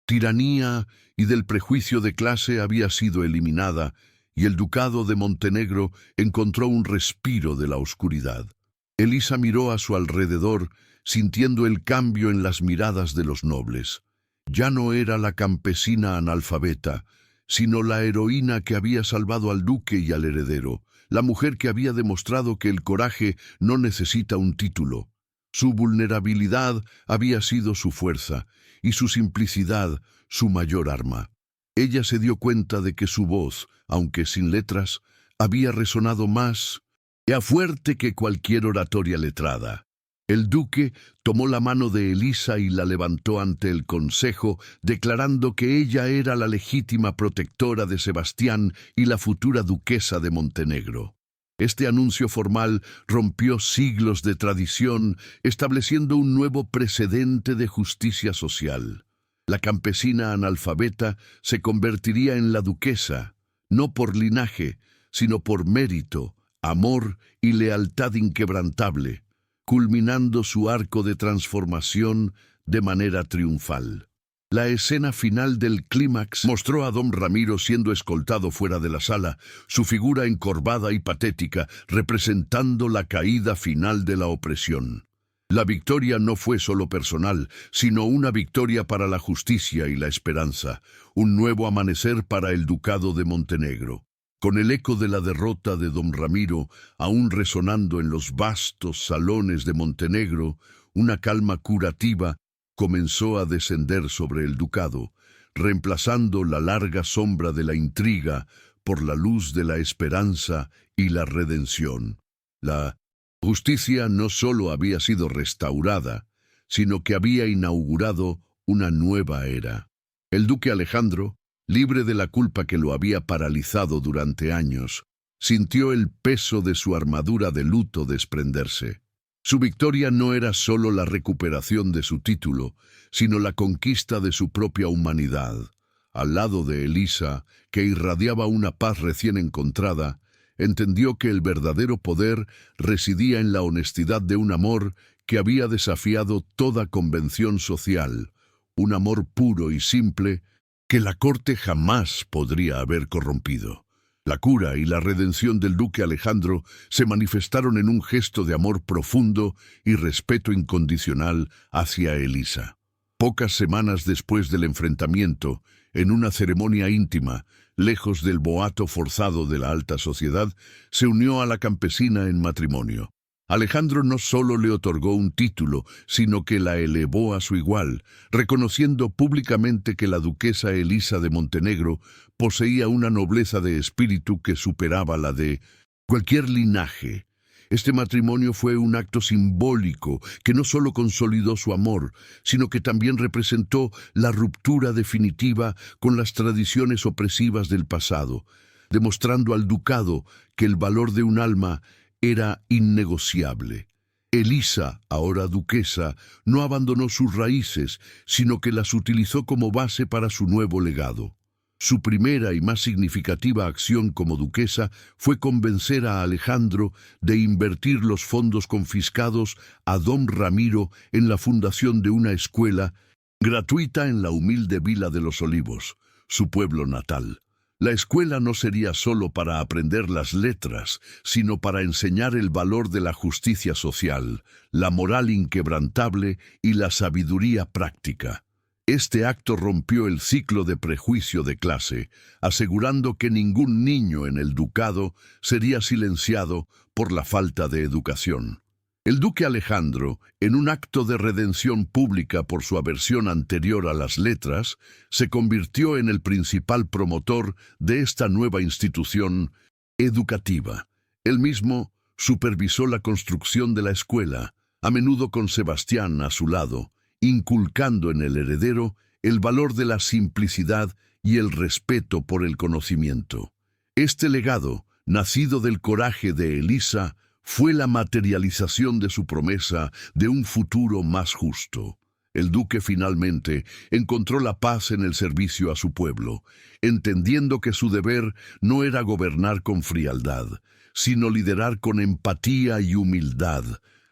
tiranía y del prejuicio de clase había sido eliminada, y el ducado de Montenegro encontró un respiro de la oscuridad. Elisa miró a su alrededor, sintiendo el cambio en las miradas de los nobles. Ya no era la campesina analfabeta, sino la heroína que había salvado al duque y al heredero, la mujer que había demostrado que el coraje no necesita un título. Su vulnerabilidad había sido su fuerza, y su simplicidad su mayor arma. Ella se dio cuenta de que su voz, aunque sin letras, había resonado más fuerte que cualquier oratoria letrada. El duque tomó la mano de Elisa y la levantó ante el consejo, declarando que ella era la legítima protectora de Sebastián y la futura duquesa de Montenegro. Este anuncio formal rompió siglos de tradición, estableciendo un nuevo precedente de justicia social. La campesina analfabeta se convertiría en la duquesa, no por linaje, sino por mérito, amor y lealtad inquebrantable, culminando su arco de transformación de manera triunfal. La escena final del clímax mostró a Don Ramiro siendo escoltado fuera de la sala, su figura encorvada y patética, representando la caída final de la opresión. La victoria no fue solo personal, sino una victoria para la justicia y la esperanza, un nuevo amanecer para el ducado de Montenegro. Con el eco de la derrota de Don Ramiro aún resonando en los vastos salones de Montenegro, una calma curativa comenzó a descender sobre el ducado, reemplazando la larga sombra de la intriga por la luz de la esperanza y la redención. La justicia no solo había sido restaurada, sino que había inaugurado una nueva era. El duque Alejandro, libre de la culpa que lo había paralizado durante años, sintió el peso de su armadura de luto desprenderse. Su victoria no era solo la recuperación de su título, sino la conquista de su propia humanidad. Al lado de Elisa, que irradiaba una paz recién encontrada, entendió que el verdadero poder residía en la honestidad de un amor que había desafiado toda convención social, un amor puro y simple que la corte jamás podría haber corrompido. La cura y la redención del duque Alejandro se manifestaron en un gesto de amor profundo y respeto incondicional hacia Elisa. Pocas semanas después del enfrentamiento, en una ceremonia íntima, lejos del boato forzado de la alta sociedad, se unió a la campesina en matrimonio. Alejandro no solo le otorgó un título, sino que la elevó a su igual, reconociendo públicamente que la duquesa Elisa de Montenegro poseía una nobleza de espíritu que superaba la de cualquier linaje. Este matrimonio fue un acto simbólico que no solo consolidó su amor, sino que también representó la ruptura definitiva con las tradiciones opresivas del pasado, demostrando al ducado que el valor de un alma era innegociable. Elisa, ahora duquesa, no abandonó sus raíces, sino que las utilizó como base para su nuevo legado. Su primera y más significativa acción como duquesa fue convencer a Alejandro de invertir los fondos confiscados a don Ramiro en la fundación de una escuela gratuita en la humilde Vila de los Olivos, su pueblo natal. La escuela no sería solo para aprender las letras, sino para enseñar el valor de la justicia social, la moral inquebrantable y la sabiduría práctica. Este acto rompió el ciclo de prejuicio de clase, asegurando que ningún niño en el ducado sería silenciado por la falta de educación. El duque Alejandro, en un acto de redención pública por su aversión anterior a las letras, se convirtió en el principal promotor de esta nueva institución educativa. Él mismo supervisó la construcción de la escuela, a menudo con Sebastián a su lado, inculcando en el heredero el valor de la simplicidad y el respeto por el conocimiento. Este legado, nacido del coraje de Elisa, fue la materialización de su promesa de un futuro más justo. El duque finalmente encontró la paz en el servicio a su pueblo, entendiendo que su deber no era gobernar con frialdad, sino liderar con empatía y humildad,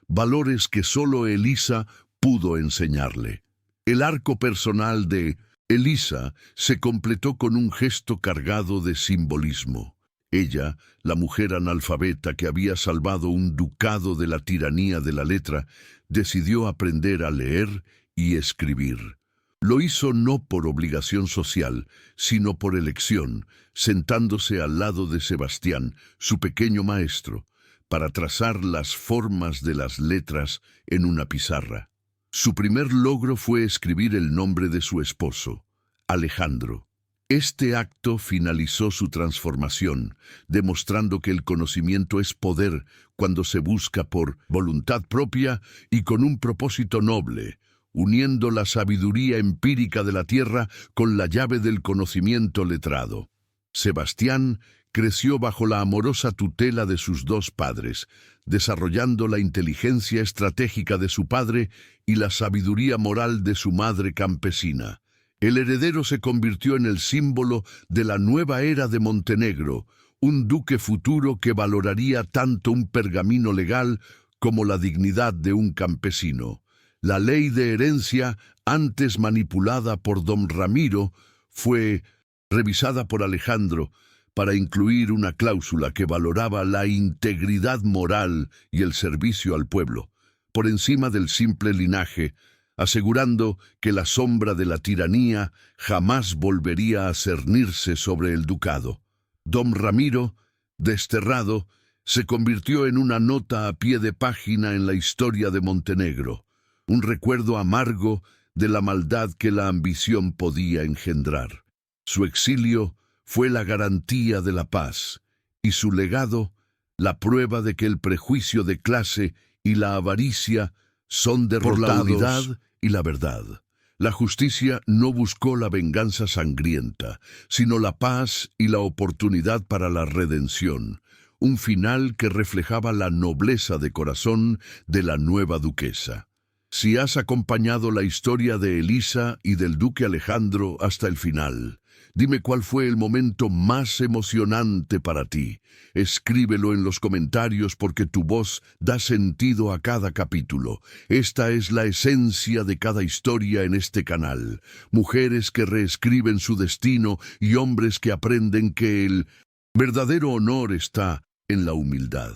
valores que solo Elisa pudo enseñarle. El arco personal de Elisa se completó con un gesto cargado de simbolismo. Ella, la mujer analfabeta que había salvado un ducado de la tiranía de la letra, decidió aprender a leer y escribir. Lo hizo no por obligación social, sino por elección, sentándose al lado de Sebastián, su pequeño maestro, para trazar las formas de las letras en una pizarra. Su primer logro fue escribir el nombre de su esposo, Alejandro. Este acto finalizó su transformación, demostrando que el conocimiento es poder cuando se busca por voluntad propia y con un propósito noble, uniendo la sabiduría empírica de la tierra con la llave del conocimiento letrado. Sebastián creció bajo la amorosa tutela de sus dos padres, desarrollando la inteligencia estratégica de su padre y la sabiduría moral de su madre campesina. El heredero se convirtió en el símbolo de la nueva era de Montenegro, un duque futuro que valoraría tanto un pergamino legal como la dignidad de un campesino. La ley de herencia, antes manipulada por don Ramiro, fue revisada por Alejandro para incluir una cláusula que valoraba la integridad moral y el servicio al pueblo, por encima del simple linaje, asegurando que la sombra de la tiranía jamás volvería a cernirse sobre el ducado. Don Ramiro, desterrado, se convirtió en una nota a pie de página en la historia de Montenegro, un recuerdo amargo de la maldad que la ambición podía engendrar. Su exilio fue la garantía de la paz, y su legado, la prueba de que el prejuicio de clase y la avaricia son derrotados por la unidad y la verdad. La justicia no buscó la venganza sangrienta, sino la paz y la oportunidad para la redención, un final que reflejaba la nobleza de corazón de la nueva duquesa. Si has acompañado la historia de Elisa y del duque Alejandro hasta el final, dime cuál fue el momento más emocionante para ti. Escríbelo en los comentarios porque tu voz da sentido a cada capítulo. Esta es la esencia de cada historia en este canal. Mujeres que reescriben su destino y hombres que aprenden que el verdadero honor está en la humildad.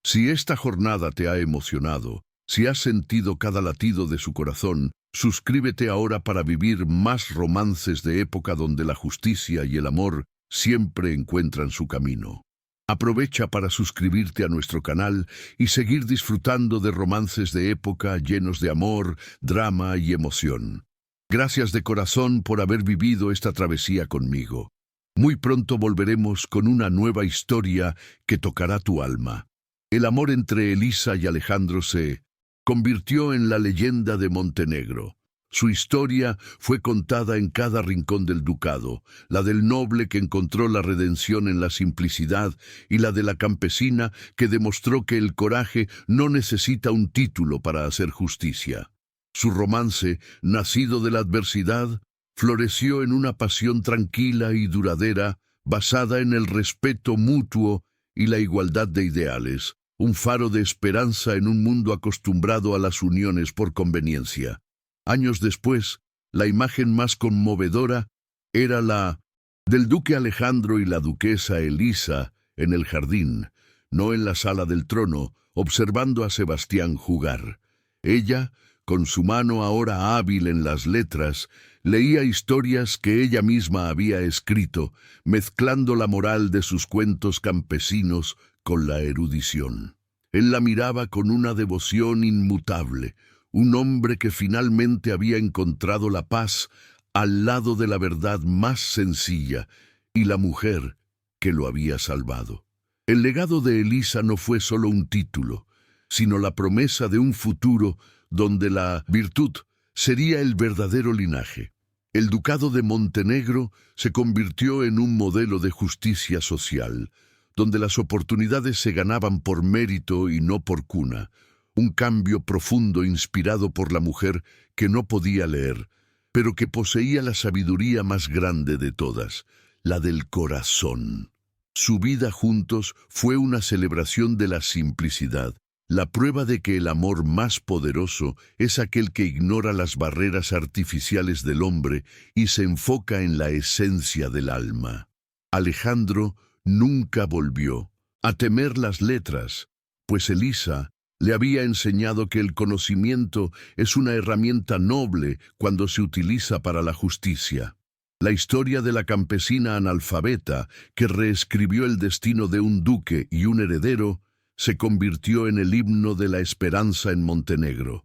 Si esta jornada te ha emocionado, si has sentido cada latido de su corazón, suscríbete ahora para vivir más romances de época donde la justicia y el amor siempre encuentran su camino. Aprovecha para suscribirte a nuestro canal y seguir disfrutando de romances de época llenos de amor, drama y emoción. Gracias de corazón por haber vivido esta travesía conmigo. Muy pronto volveremos con una nueva historia que tocará tu alma. El amor entre Elisa y Alejandro se convirtió en la leyenda de Montenegro. Su historia fue contada en cada rincón del ducado, la del noble que encontró la redención en la simplicidad y la de la campesina que demostró que el coraje no necesita un título para hacer justicia. Su romance, nacido de la adversidad, floreció en una pasión tranquila y duradera, basada en el respeto mutuo y la igualdad de ideales, un faro de esperanza en un mundo acostumbrado a las uniones por conveniencia. Años después, la imagen más conmovedora era la del duque Alejandro y la duquesa Elisa en el jardín, no en la sala del trono, observando a Sebastián jugar. Ella, con su mano ahora hábil en las letras, leía historias que ella misma había escrito, mezclando la moral de sus cuentos campesinos con la erudición. Él la miraba con una devoción inmutable, un hombre que finalmente había encontrado la paz al lado de la verdad más sencilla y la mujer que lo había salvado. El legado de Elisa no fue solo un título, sino la promesa de un futuro donde la virtud sería el verdadero linaje. El ducado de Montenegro se convirtió en un modelo de justicia social, donde las oportunidades se ganaban por mérito y no por cuna, un cambio profundo inspirado por la mujer que no podía leer, pero que poseía la sabiduría más grande de todas, la del corazón. Su vida juntos fue una celebración de la simplicidad, la prueba de que el amor más poderoso es aquel que ignora las barreras artificiales del hombre y se enfoca en la esencia del alma. Alejandro nunca volvió a temer las letras, pues Elisa le había enseñado que el conocimiento es una herramienta noble cuando se utiliza para la justicia. La historia de la campesina analfabeta que reescribió el destino de un duque y un heredero se convirtió en el himno de la esperanza en Montenegro.